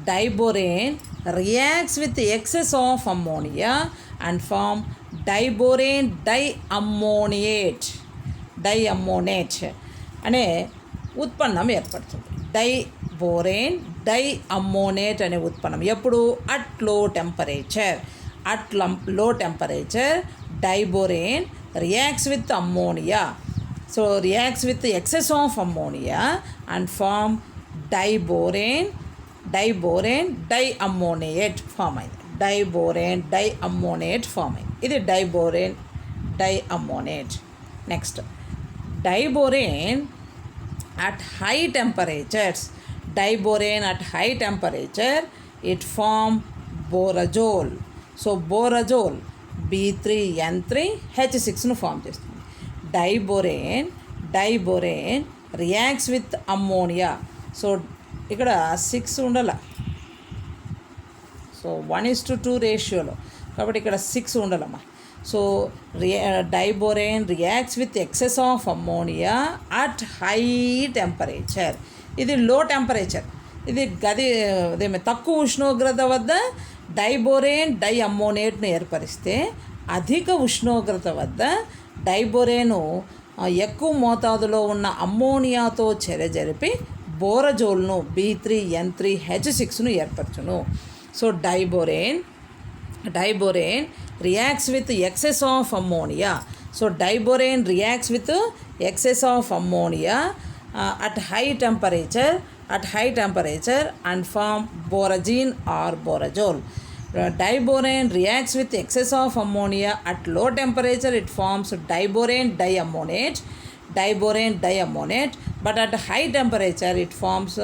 diborane reacts with the excess of ammonia and form diborane diammonate అనే ఉత్పన్నం ఏర్పడుతుంది. డైబొరేన్ డైఅమ్మోనేట్ అనే ఉత్పన్నం ఎప్పుడు at low temperature diborane reacts with ammonia. So reacts with excess of ammonia and form diborane diammoniate form అయింది. ఇది diborane diammoniate. Next, diborane at high temperatures it form borazole. So borazole B3N3H6ను form చేస్తుంది. Diborane reacts with ammonia. So ఇక్కడ 6 ఉండాల, so 1:2 రేషియోలో, కాబట్టి ఇక్కడ 6 ఉండాలమ్మా. So diborane reacts with excess of ammonia at high temperature. ఇది లో టెంపరేచర్, ఇది తక్కువ ఉష్ణోగ్రత వద్ద డైబొరేన్ డైఅమ్మోనేట్ను ఏర్పరిస్తే అధిక ఉష్ణోగ్రత వద్ద డైబొరేను ఎక్కువ మోతాదులో ఉన్న అమ్మోనియాతో చర్య బోరజోల్ను B3N3H6ను ఏర్పరచును. So diborane reacts with excess of ammonia. So diborane reacts with excess of ammonia at high temperature and form borazine or borazole. Diborane reacts with excess of ammonia at low temperature, it forms diborane diammonate, but at high temperature it forms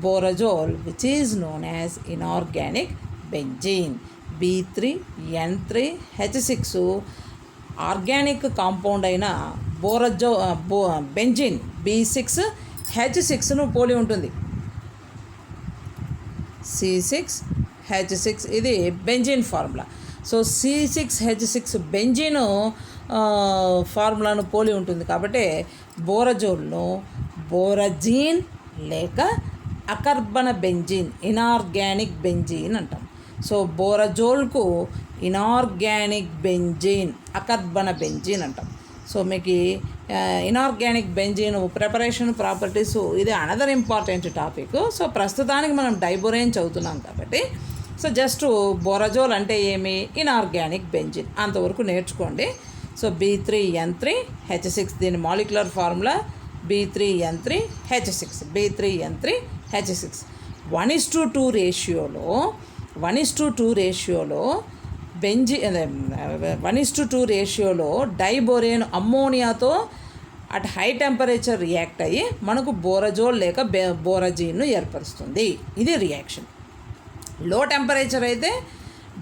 borazole, which is known as inorganic benzene. B3N3H6 organic compound అయిన benzene B6H6ను పోలి ఉంటుంది. C6H6 ఇది benzene formula. So C6H6 benzene ఫార్ములాను పోలి ఉంటుంది కాబట్టి బోరజోల్ను బోరజీన్ లేక అకర్బన బెంజిన్, ఇనార్గానిక్ బెంజిన్ అంటాం. సో బోరజోల్కు ఇనార్గానిక్ బెంజిన్, అకర్బన బెంజిన్ అంటాం. సో మీకు ఇనార్గానిక్ బెంజిన్ ప్రిపరేషన్ ప్రాపర్టీస్ ఇది అనదర్ ఇంపార్టెంట్ టాపిక్. సో ప్రస్తుతానికి మనం డైబోరేన్ చదువుతున్నాం కాబట్టి సో జస్ట్ బోరజోల్ అంటే ఏమి, ఇనార్గానిక్ బెంజిన్ అంతవరకు నేర్చుకోండి. సో B3N3H6 దీని మాలిక్యులర్ ఫార్ములా B3N3H6. 1:2 రేషియోలో 1:2 రేషియోలో డైబోరేన్ అమ్మోనియాతో అట్ హై టెంపరేచర్ రియాక్ట్ అయ్యి మనకు బోరజోల్ లేక బోరజీన్ను ఏర్పరుస్తుంది. ఇది రియాక్షన్. లో టెంపరేచర్ అయితే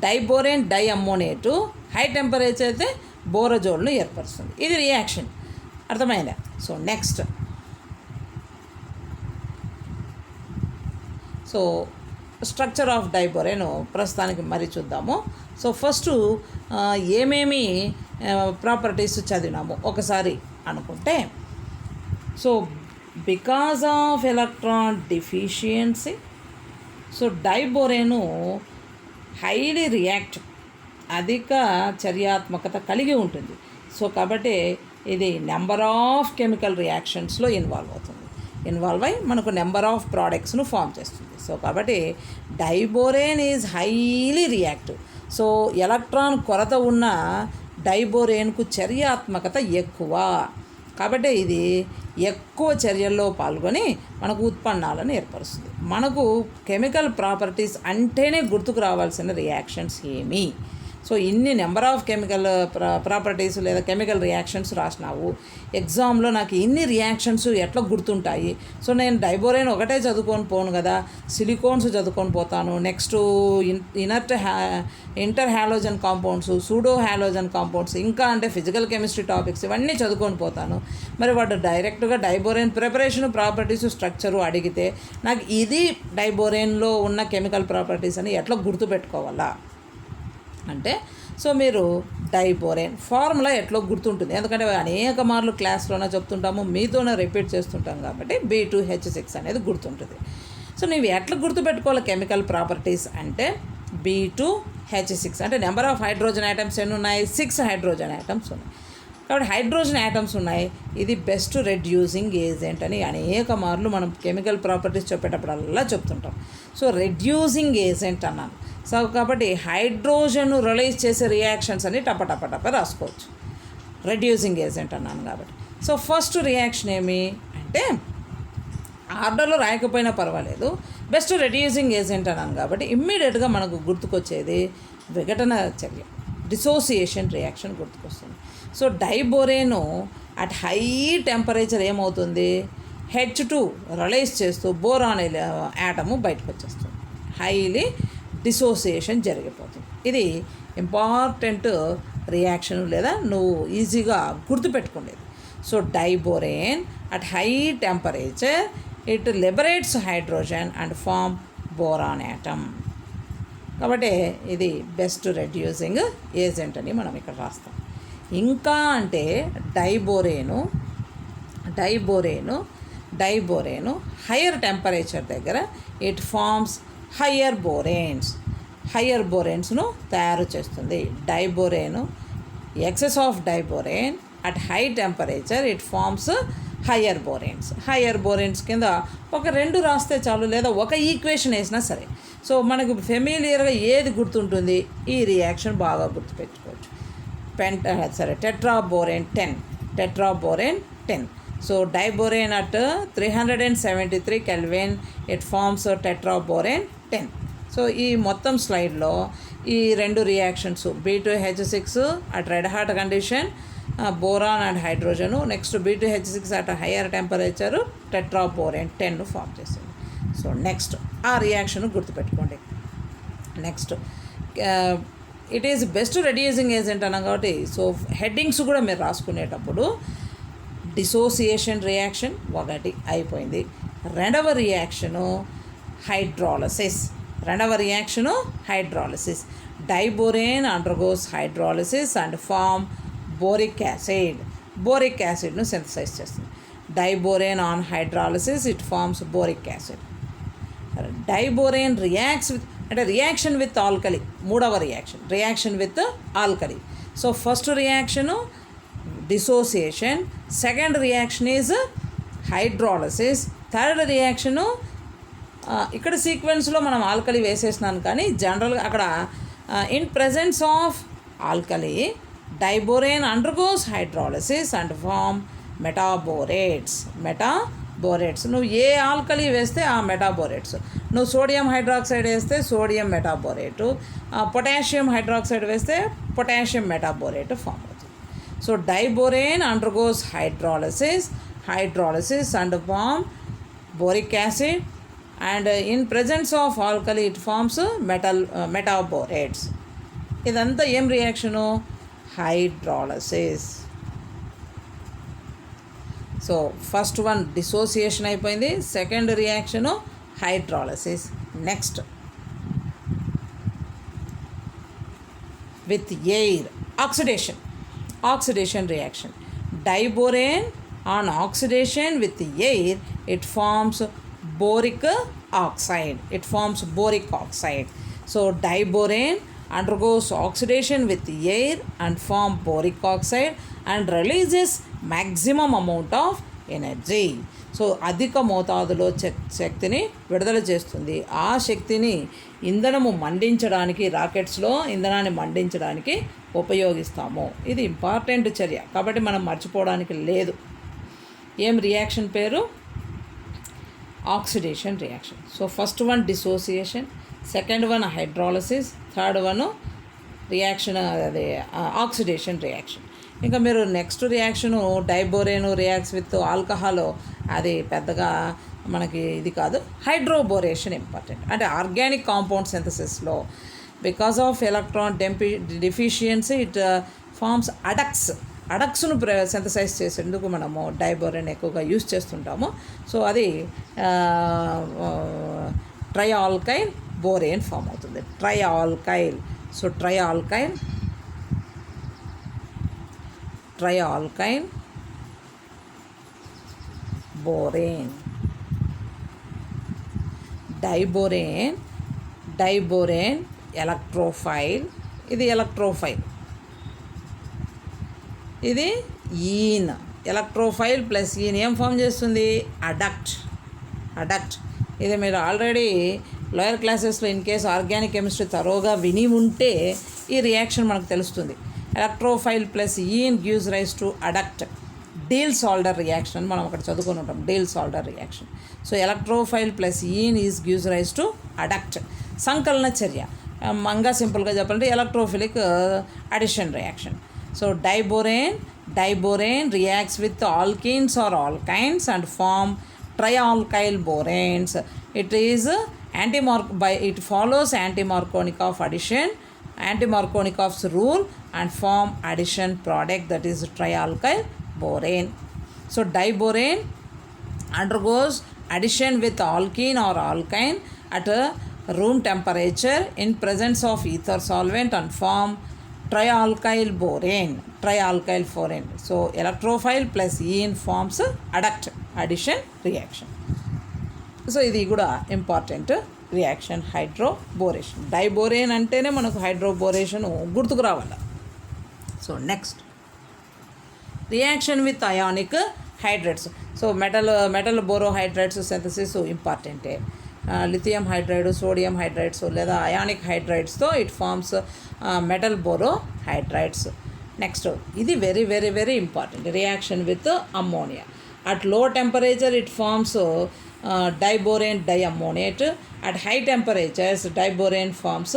diborane diammoniate, high temperature అయితే బోరజోల్ను ఏర్పరుస్తుంది. ఇది రియాక్షన్. అర్థమైందా? So next so structure of diborane ప్రస్తుతానికి మరి చూద్దాము. సో ఫస్ట్ ఏమేమి ప్రాపర్టీస్ చదివినాము ఒకసారి అనుకుంటే, so because of electron deficiency so diborane highly react, అధిక చర్యాత్మకత కలిగి ఉంటుంది. సో కాబట్టి ఇది నెంబర్ ఆఫ్ కెమికల్ రియాక్షన్స్లో ఇన్వాల్వ్ అయ్యి మనకు నెంబర్ ఆఫ్ ప్రోడక్ట్స్ను ఫామ్ చేస్తుంది. సో కాబట్టి diborane is highly reactive. So electron కొరత ఉన్న డైబోరేన్కు చర్యాత్మకత ఎక్కువ కాబట్టి ఇది ఎక్కువ చర్యల్లో పాల్గొని మనకు ఉత్పన్నాలను ఏర్పరుస్తుంది. మనకు కెమికల్ ప్రాపర్టీస్ అంటేనే గుర్తుకు రావాల్సిన రియాక్షన్స్ ఏమి? సో ఇన్ని నెంబర్ ఆఫ్ కెమికల్ ప్రాపర్టీస్ లేదా కెమికల్ రియాక్షన్స్ రాసినావు, ఎగ్జామ్లో నాకు ఇన్ని రియాక్షన్స్ ఎట్లా గుర్తుంటాయి? సో నేను డైబోరేన్ ఒకటే చదువుకొని పోను కదా, సిలికోన్స్ చదువుకొని పోతాను, next inter halogen compounds, pseudo halogen compounds, ఇంకా అంటే ఫిజికల్ కెమిస్ట్రీ టాపిక్స్ ఇవన్నీ చదువుకొని పోతాను. మరి వాడు డైరెక్ట్గా డైబోరేన్ ప్రిపరేషన్ ప్రాపర్టీస్ స్ట్రక్చరు అడిగితే నాకు ఇది డైబోరేన్లో ఉన్న కెమికల్ ప్రాపర్టీస్ అని ఎట్లా గుర్తుపెట్టుకోవాలా అంటే, సో మీరు డైబోరేన్ ఫార్ములా ఎట్లా గుర్తుంటుంది, ఎందుకంటే అనేక మార్లు క్లాస్లోనే చెప్తుంటాము, మీతోనే రిపీట్ చేస్తుంటాం కాబట్టి B2H6 అనేది గుర్తుంటుంది. సో నీవు ఎట్లా గుర్తుపెట్టుకోవాలి కెమికల్ ప్రాపర్టీస్ అంటే B2H6 అంటే నెంబర్ ఆఫ్ హైడ్రోజన్ ఐటమ్స్ ఎన్ని ఉన్నాయి? 6 హైడ్రోజన్ ఐటమ్స్ ఉన్నాయి. కాబట్టి హైడ్రోజన్ ఐటమ్స్ ఉన్నాయి. ఇది బెస్ట్ రెడ్యూసింగ్ ఏజెంట్ అని అనేక మార్లు మనం కెమికల్ ప్రాపర్టీస్ చెప్పేటప్పుడల్లా చెప్తుంటాం. సో రెడ్యూసింగ్ ఏజెంట్ అన్నాను. సో కాబట్టి హైడ్రోజన్ రిలీజ్ చేసే రియాక్షన్స్ అని టప రాసుకోవచ్చు. రెడ్యూసింగ్ ఏజెంట్ అన్నాను కాబట్టి. సో ఫస్ట్ రియాక్షన్ ఏమి అంటే ఆర్డర్లో రాయకపోయినా పర్వాలేదు, బెస్ట్ రెడ్యూసింగ్ ఏజెంట్ అన్నాను కాబట్టి ఇమ్మీడియట్గా మనకు గుర్తుకొచ్చేది విఘటన చర్య, డిసోసియేషన్ రియాక్షన్ గుర్తుకొస్తుంది. సో డైబోరేను అట్ హై టెంపరేచర్ ఏమవుతుంది? H2 రిలీజ్ చేస్తూ బోరాన్ యాటము బయటకు వచ్చేస్తుంది, హైలీ డిసోసియేషన్ జరిగిపోతుంది. ఇది ఇంపార్టెంట్ రియాక్షన్ లేదా నువ్వు ఈజీగా గుర్తుపెట్టుకునేది. So diborane at high temperature it liberates hydrogen and form boron atom. కాబట్టి ఇది బెస్ట్ రెడ్యూసింగ్ ఏజెంట్ అని మనం ఇక్కడ రాస్తాం. ఇంకా అంటే డైబోరేను హయ్యర్ టెంపరేచర్ దగ్గర ఇట్ ఫార్మ్స్ హయ్యర్ బోరేన్స్ను తయారు చేస్తుంది. Diborane excess of diborane at high temperature it forms higher boranes కింద ఒక 2 రాస్తే చాలు, లేదా ఒక ఈక్వేషన్ వేసినా సరే. సో మనకు ఫెమిలియర్గా ఏది గుర్తుంటుంది? ఈ రియాక్షన్ బాగా గుర్తుపెట్టుకోవచ్చు. Tetraborane 10. So diborane at 373 Kelvin it forms tetraborane 10. So ఈ మొత్తం స్లైడ్లో ఈ 2 reactions B2H6 at red hot condition boron and hydrogen, next B2H6 at higher temperature tetraborane 10 form చేస్తుంది. సో నెక్స్ట్ ఆ రియాక్షన్ గుర్తుపెట్టుకోండి. Next it is best reducing agent అన్నాం కాబట్టి so headings కూడా మీరు రాసుకునేటప్పుడు డిసోసియేషన్ రియాక్షన్ ఒకటి అయిపోయింది. రెండవ reaction hydrolysis. Diborane undergoes hydrolysis and form boric యాసిడ్ను సింథసైజ్ చేస్తుంది. Diborane on hydrolysis it forms boric acid. Diborane reaction with alkali. మూడవ reaction with alkali. So first reaction dissociation, second reaction is hydrolysis, third reaction ఇక్కడ సీక్వెన్స్లో మనం alkali వేసేసినాను కానీ జనరల్గా అక్కడ in presence of alkali diborane undergoes hydrolysis and form metaborates. నువ్వు ఏ ఆల్కలీ వేస్తే ఆ మెటాబోరేట్స్. నువ్వు సోడియం హైడ్రాక్సైడ్ వేస్తే సోడియం మెటాబోరేటు, పొటాషియం హైడ్రాక్సైడ్ వేస్తే పొటాషియం మెటాబోరేట్ ఫామ్ అవుతుంది. So diborane undergoes hydrolysis and form boric acid, and in presence of alkali it forms metaborates. ఇదంతా ఏం reaction? Hydrolysis. So first one dissociation అయిపోయింది, second reaction hydrolysis. Next with air oxidation reaction. Diborane on oxidation with air it forms boric oxide. So diborane undergoes oxidation with air and form boric oxide and releases maximum amount of energy. So అధిక మోతాదులో శక్తిని విడుదల చేస్తుంది. ఆ శక్తిని ఇంధనము మండించడానికి, రాకెట్స్లో ఇంధనాన్ని మండించడానికి ఉపయోగిస్తాము. ఇది ఇంపార్టెంట్ చర్య కాబట్టి మనం మర్చిపోవడానికి లేదు. ఏం రియాక్షన్ పేరు? Oxidation reaction. So first one dissociation, second one hydrolysis, third one reaction అదే ఆక్సిడేషన్ రియాక్షన్. ఇంకా మీరు next reaction diborane reacts with alcohol, అది పెద్దగా మనకి ఇది కాదు. Hydroboration important. అంటే ఆర్గానిక్ కాంపౌండ్ సింథసిస్లో because of electron deficiency it forms అడక్స్ను సింథసైజ్ చేసేందుకు మనము డైబోరేన్ ఎక్కువగా యూజ్ చేస్తుంటాము. సో అది ట్రైఆల్కైల్ బోరేన్ ఫామ్ అవుతుంది. So trialkyl borane. Diborane electrophile. ఇది ఎలక్ట్రోఫైల్, ఇది ఈన్. ఎలక్ట్రోఫైల్ ప్లస్ ఈన్ ఏం ఫామ్ చేస్తుంది? అడక్ట్. ఇది మీరు ఆల్రెడీ లోయర్ క్లాసెస్లో ఇన్ కేస్ ఆర్గానిక్ కెమిస్ట్రీ తరోగా విని ఉంటే ఈ రియాక్షన్ మనకు తెలుస్తుంది. Electrophile plus ene gives rise to adduct. Diels Alder reaction మనం అక్కడ చదువుకొని ఉంటాం. Diels Alder reaction. So electrophile plus ene gives rise to adduct. సంకలన చర్య మంగా సింపుల్గా చెప్పాలంటే electrophilic addition reaction. So diborane reacts with alkenes or alkynes and form trialkyl boranes. It follows anti-Markovnikov's addition, anti-Markovnikov's rule, and form addition product, that is trialkyl borane. So diborane undergoes addition with alkene or alkyne at a room temperature in presence of ether solvent and form trialkyl borane. So electrophile plus ene forms addition reaction. So ఇది కూడా important reaction హైడ్రోబోరేషన్. Diborane అంటేనే మనకు hydroboration గుర్తుకు రావాలి. So next reaction with ionic hydrates. So metal borohydrates synthesis ఇంపార్టెంటే. Lithium hydride, sodium hydrides లేదా ionic హైడ్రైడ్స్తో it forms metal borohydrides. Next ఇది very very very important reaction with ammonia. At low temperature it forms diborane diammoniate. At high temperatures diborane forms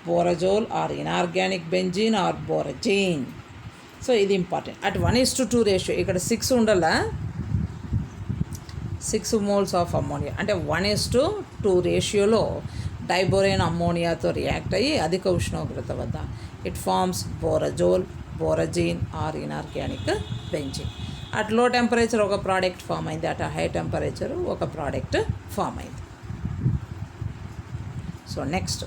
borazole or inorganic benzene or boragine. So ఇది important. At 1:2 ratio. ఇక్కడ 6 ఉండాలా, 6 moles of ammonia, అంటే 1:2 రేషియోలో diborane అమ్మోనియాతో react అయ్యి అధిక ఉష్ణోగ్రత వద్ద it forms borazole, borazine or inorganic benzene. At low temperature ఒక ప్రోడక్ట్ ఫామ్ అయింది, అట్ హై టెంపరేచర్ ఒక ప్రోడక్ట్ ఫామ్ అయింది. సో నెక్స్ట్,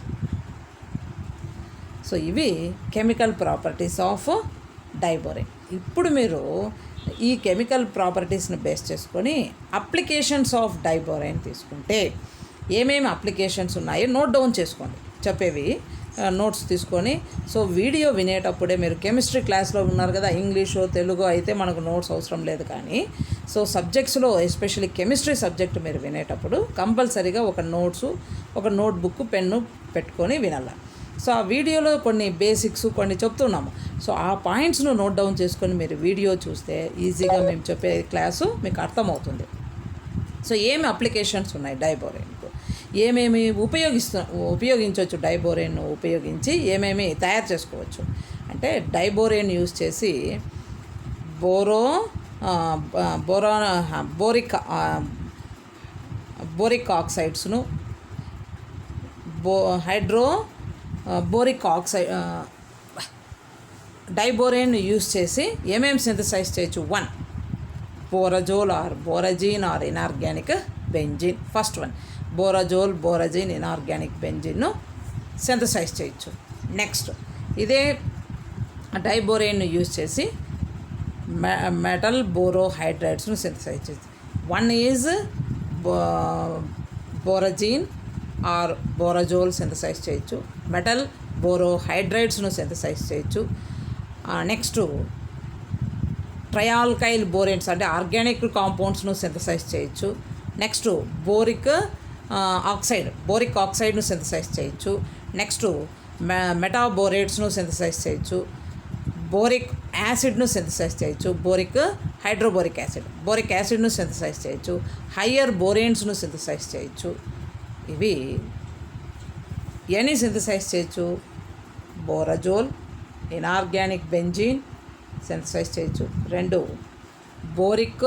సో ఇవి కెమికల్ ప్రాపర్టీస్ ఆఫ్ డైబోరేన్. ఇప్పుడు మీరు ఈ కెమికల్ ప్రాపర్టీస్ని బేస్ చేసుకొని అప్లికేషన్స్ ఆఫ్ డైబోరేన్ తీసుకుంటే ఏమేమి అప్లికేషన్స్ ఉన్నాయో నోట్ డౌన్ చేసుకోండి, చెప్పేవి నోట్స్ తీసుకొని. సో వీడియో వినేటప్పుడే మీరు కెమిస్ట్రీ క్లాస్లో ఉన్నారు కదా, ఇంగ్లీషు తెలుగు అయితే మనకు నోట్స్ అవసరం లేదు, కానీ సో సబ్జెక్ట్స్లో ఎస్పెషల్లీ కెమిస్ట్రీ సబ్జెక్ట్ మీరు వినేటప్పుడు కంపల్సరీగా ఒక నోట్సు, ఒక నోట్బుక్, పెన్ను పెట్టుకొని వినాలి. సో ఆ వీడియోలో కొన్ని బేసిక్స్ కొన్ని చెప్తున్నాము. సో ఆ పాయింట్స్ను నోట్ డౌన్ చేసుకొని మీరు వీడియో చూస్తే ఈజీగా మేము చెప్పే క్లాసు మీకు అర్థమవుతుంది. సో ఏమి అప్లికేషన్స్ ఉన్నాయి డైబోరేన్కు, ఏమేమి ఉపయోగించవచ్చు, డైబోరేన్ ఉపయోగించి ఏమేమి తయారు చేసుకోవచ్చు అంటే, డైబోరేన్ యూజ్ చేసి బోరిక్ ఆక్సైడ్స్ను, బోరిక్ ఆక్సైడ్ డైబోరేన్ యూజ్ చేసి ఏమేమి సింథసైజ్ చేయొచ్చు. 1 borazole or borazine or inorganic benzene. First one borazole, borazine, inorganic బెంజీన్ను సింథసైజ్ చేయొచ్చు. నెక్స్ట్ ఇదే డైబోరేన్ యూజ్ చేసి మెటల్ బోరోహైడ్రైడ్స్ను సింథసైజ్ చేయొచ్చు. 1 is borazine or borazole synthesize చేయొచ్చు, మెటల్ బోరోహైడ్రైడ్స్ను సింథసైజ్ చేయొచ్చు. నెక్స్ట్ ట్రయాల్కైల్ బోరేన్స్ అంటే ఆర్గానిక్ కాంపౌండ్స్ను సింథసైజ్ చేయొచ్చు. నెక్స్ట్ బోరిక్ ఆక్సైడ్ను సింథసైజ్ చేయొచ్చు. నెక్స్ట్ మెటాబోరేట్స్ను సింథసైజ్ చేయొచ్చు. బోరిక్ యాసిడ్ను సింథసైజ్ చేయొచ్చు, హైడ్రోబోరిక్ యాసిడ్ను సింథసైజ్ చేయొచ్చు. హయ్యర్ బోరేన్స్ను సింథసైజ్ చేయొచ్చు. ఇవి ఎన్ని సింథసైజ్ చేయొచ్చు, బోరజోల్, ఇనార్గానిక్ బెంజీన్ సింథసైజ్ చేయొచ్చు. 2 బోరిక్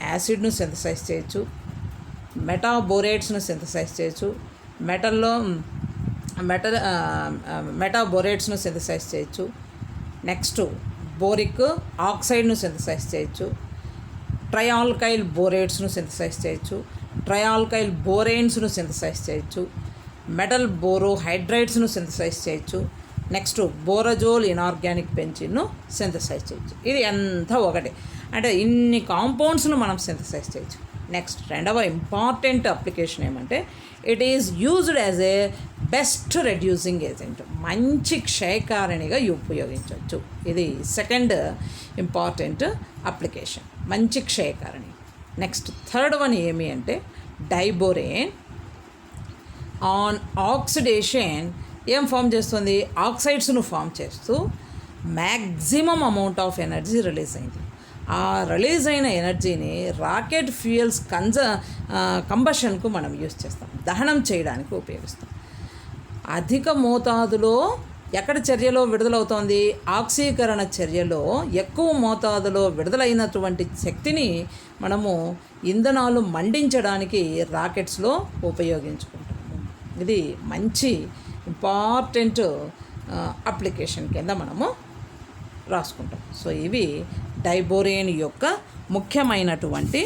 యాసిడ్ను సింథసైజ్ చేయొచ్చు, మెటాబోరేట్స్ను సింథసైజ్ చేయొచ్చు, మెటాబోరేట్స్ను సింథసైజ్ చేయొచ్చు. నెక్స్ట్ బోరిక్ ఆక్సైడ్ను సింథసైజ్ చేయొచ్చు, ట్రయాల్కైల్ బోరేట్స్ను సింథసైజ్ చేయొచ్చు, ట్రయాల్కైల్ బోరేన్స్ను సింథసైజ్ చేయొచ్చు, మెటల్ బోరోహైడ్రైడ్స్ను సింథసైజ్ చేయొచ్చు. నెక్స్ట్ బోరజోల్, ఇనార్గానిక్ బెంజీన్ను సింథసైజ్ చేయొచ్చు. ఇది ఎంత ఒకటి అంటే ఇన్ని కాంపౌండ్స్ను మనం సింథసైజ్ చేయొచ్చు. నెక్స్ట్ రెండవ ఇంపార్టెంట్ అప్లికేషన్ ఏమంటే, it is used as A best reducing agent, మంచి క్షయకారిణిగా ఉపయోగించవచ్చు. ఇది సెకండ్ ఇంపార్టెంట్ అప్లికేషన్, మంచి క్షయకారిణి. నెక్స్ట్ థర్డ్ వన్ ఏమి అంటే, డైబోరేన్ ఆన్ ఆక్సిడేషన్ ఏం ఫామ్ చేస్తుంది, ఆక్సైడ్స్ను ఫామ్ చేస్తూ maximum amount of energy release అయింది. ఆ రిలీజ్ అయిన ఎనర్జీని రాకెట్ ఫ్యూయల్స్ కంబషన్కు మనం యూజ్ చేస్తాం, దహనం చేయడానికి ఉపయోగిస్తాం. అధిక మోతాదులో ఎక్కడ చర్యలో విడుదలవుతోంది, ఆక్సీకరణ చర్యలో ఎక్కువ మోతాదులో విడుదలైనటువంటి శక్తిని మనము ఇంధనాలు మండించడానికి రాకెట్స్లో ఉపయోగించుకుంటాము. ఇది మంచి ఇంపార్టెంట్ అప్లికేషన్ కింద మనము రాసుకుంటాం. సో ఇవి డైబోరేన్ యొక్క ముఖ్యమైనటువంటి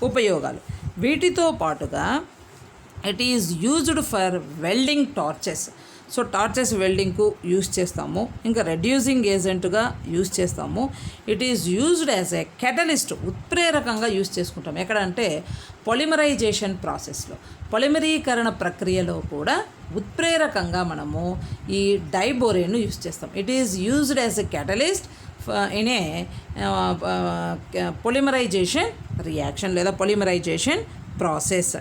ఉపయోగాలు. వీటితో పాటుగా it is used for welding torches. So torches వెల్డింగ్కు యూజ్ చేస్తాము, ఇంకా రెడ్యూసింగ్ ఏజెంట్గా యూజ్ చేస్తాము. It is used as a catalyst, ఉత్ప్రేరకంగా యూజ్ చేసుకుంటాం. ఎక్కడంటే పొలిమరైజేషన్ ప్రాసెస్లో, పొలిమరీకరణ ప్రక్రియలో కూడా ఉత్ప్రేరకంగా మనము ఈ డైబోరేన్ను యూజ్ చేస్తాం. It is used as a catalyst in a polymerization reaction లేదా polymerization process.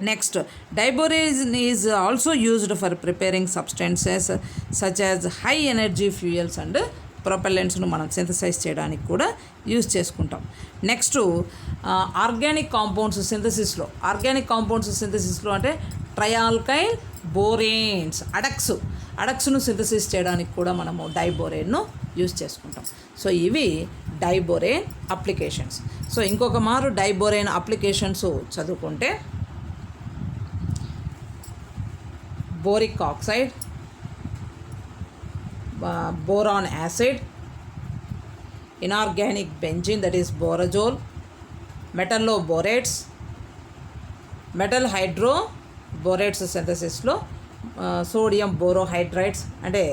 Next diborane is also used for preparing substances such as high energy fuels and ప్రొపెల్లెంట్స్ను మనం సింథసైజ్ చేయడానికి కూడా యూజ్ చేసుకుంటాం. నెక్స్ట్ ఆర్గానిక్ కాంపౌండ్స్ సింథసిస్లో అంటే ట్రయాల్కైల్ బోరేన్స్, అడక్స్ను synthesis చేయడానికి కూడా మనము డైబోరేన్ను యూజ్ చేసుకుంటాం. సో ఇవి డైబోరేన్ అప్లికేషన్స్. సో ఇంకొక మారు డైబోరేన్ అప్లికేషన్స్ చదువుకుంటే boric oxide, boron acid, inorganic benzene that is borazole, metalloborates, metal hydroborates synthesisలో సోడియం బోరోహైడ్రైడ్స్ అంటే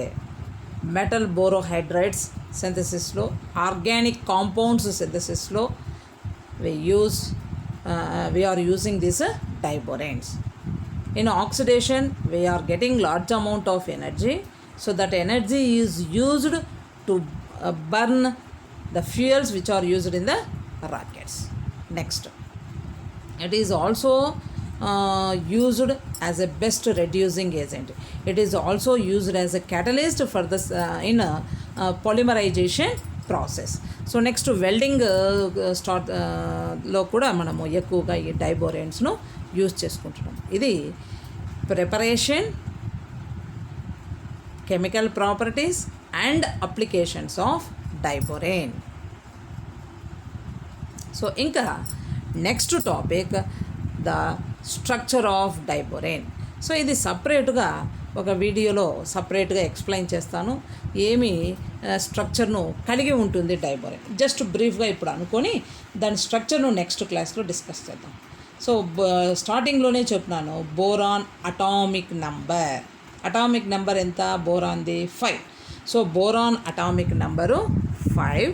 మెటల్ బోరోహైడ్రైడ్స్ సింథసిస్లో, ఆర్గానిక్ కాంపౌండ్స్ సింథసిస్లో we are using these diboranes. In oxidation we are getting large amount of energy, so that energy is used to burn the fuels which are used in the rockets. Next, it is also used as a best reducing agent. It is also used as a catalyst for this in polymerization process. So next welding లో కూడా మనము ఎక్కువగా ఈ డైబోరేన్స్ను use చేసుకుంటున్నాం. ఇది preparation, chemical properties and applications of diborane. So ఇంకా next topic the structure of diborane. So ఇది సపరేట్గా ఒక వీడియోలో సపరేట్గా ఎక్స్ప్లెయిన్ చేస్తాను, ఏమి స్ట్రక్చర్ను కలిగి ఉంటుంది డైబోరేన్. జస్ట్ బ్రీఫ్గా ఇప్పుడు అనుకొని దాని స్ట్రక్చర్ను నెక్స్ట్ క్లాస్లో డిస్కస్ చేద్దాం. సో స్టార్టింగ్లోనే చెప్పినాను, బోరాన్ అటామిక్ నెంబర్ ఎంత బోరాన్ది 5. So boron atomic number 5.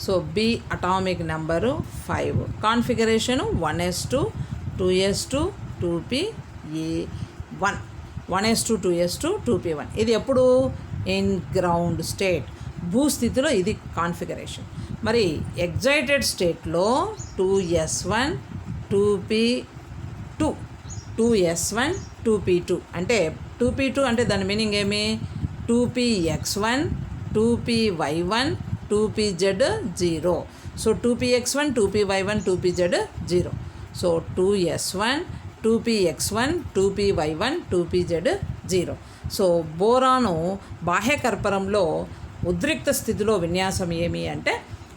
So B atomic number 5. Configuration 1s2 2s2 2p1 1s2 2s2 2p1. ఇది ఎప్పుడు ఇన్ గ్రౌండ్ స్టేట్, భూస్థితిలో ఇది కాన్ఫిగరేషన్. మరి ఎగ్జైటెడ్ స్టేట్లో 2s1 2p2 2s1 2p2 అంటే 2p2 అంటే దాని మీనింగ్ ఏమి, 2px1 2py1 2pz 0. So 2px1 2py1 2pz 0. So 2s1 2px1 2py1 2pz 0. So boron బాహ్యకర్పరంలో ఉద్రిక్త స్థితిలో విన్యాసం ఏమి అంటే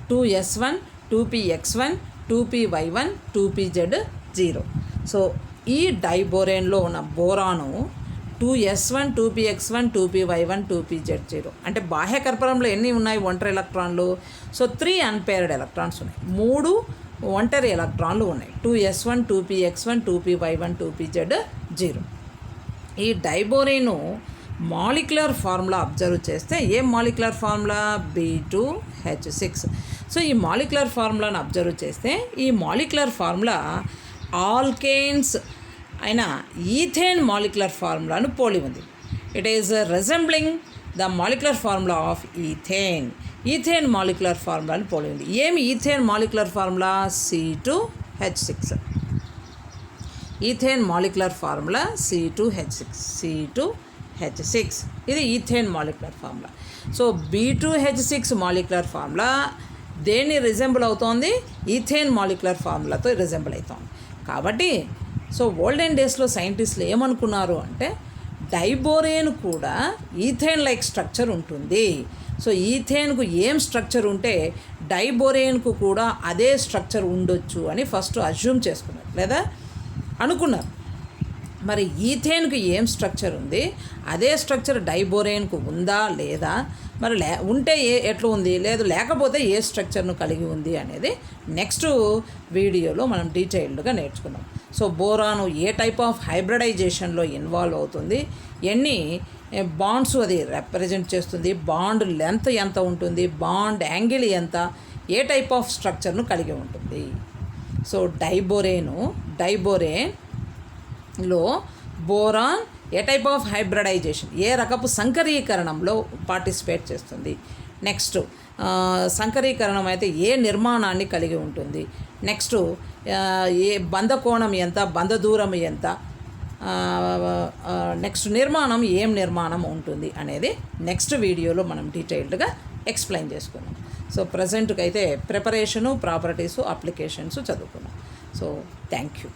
2s1 2px1 2py1 2pz 0. So ఈ డైబోరేన్లో ఉన్న బోరాను 2s1 2px1 2py1 2pz 0 అంటే బాహ్యకర్పరంలో ఎన్ని ఉన్నాయి ఒంటరి ఎలక్ట్రాన్లు. సో 3 అన్పేర్డ్ ఎలక్ట్రాన్స్ ఉన్నాయి, 3 ఒంటరి ఎలక్ట్రాన్లు ఉన్నాయి. 2s1 2px1 2py1 2pz 0. ఈ డైబోరేను మాలిక్యులర్ ఫార్ములా అబ్జర్వ్ చేస్తే ఏం మాలిక్యులర్ ఫార్ములా, B2H6. సో ఈ మాలిక్యులర్ ఫార్ములాను అబ్జర్వ్ చేస్తే ఈ మాలిక్యులర్ ఫార్ములా ఆల్కేన్స్ అయిన ఈథేన్ మాలిక్యులర్ ఫార్ములాను పోలి ఉంది. It is resembling the molecular formula of ethane molecular ఫార్ములాను పోలి ఉంది. ఏమి ethane molecular formula, C2H6. Ethane molecular formula C2H6 ఇది ethane molecular formula. So B2H6 molecular formula దేన్ని రిజెంబుల్ అవుతోంది, ఈథేన్ మాలిక్యులర్ ఫార్ములాతో రిజెంబుల్ అవుతోంది. కాబట్టి సో ఓల్డెన్ డేస్లో సైంటిస్టులు ఏమనుకున్నారు అంటే డైబోరేన్ కూడా ఈథేన్ లైక్ స్ట్రక్చర్ ఉంటుంది. సో ఈథేన్కు ఏం స్ట్రక్చర్ ఉంటే డైబోరేన్కు కూడా అదే స్ట్రక్చర్ ఉండొచ్చు అని ఫస్ట్ అజ్యూమ్ చేసుకున్నారు లేదా అనుకున్నారు. మరి ఈథేన్కు ఏం స్ట్రక్చర్ ఉంది, అదే స్ట్రక్చర్ డైబోరేన్కు ఉందా లేదా, మరి ఉంటే ఎట్లా ఉంది, లేదు లేకపోతే ఏ స్ట్రక్చర్ను కలిగి ఉంది అనేది నెక్స్ట్ వీడియోలో మనం డీటెయిల్డ్గా నేర్చుకుందాం. సో బోరాను ఏ టైప్ ఆఫ్ హైబ్రిడైజేషన్లో ఇన్వాల్వ్ అవుతుంది, ఎన్ని బాండ్స్ అది రిప్రజెంట్ చేస్తుంది, బాండ్ లెంత్ ఎంత ఉంటుంది, బాండ్ యాంగిల్ ఎంత, ఏ టైప్ ఆఫ్ స్ట్రక్చర్ను కలిగి ఉంటుంది. సో డైబోరేన్లో బోరాన్ ఏ టైప్ ఆఫ్ హైబ్రిడైజేషన్, ఏ రకపు సంకరీకరణంలో పార్టిసిపేట్ చేస్తుంది. నెక్స్ట్ సంకరీకరణం అయితే ఏ నిర్మాణాన్ని కలిగి ఉంటుంది, నెక్స్ట్ ఏ బంధ కోణం ఎంత, బంధ దూరం ఎంత, నెక్స్ట్ నిర్మాణం ఏం నిర్మాణం ఉంటుంది అనేది నెక్స్ట్ వీడియోలో మనం డీటెయిల్డ్గా ఎక్స్ప్లెయిన్ చేసుకున్నాం. సో ప్రజెంట్కి అయితే ప్రిపరేషను, ప్రాపర్టీసు, అప్లికేషన్స్ చదువుకున్నాం. So thank you.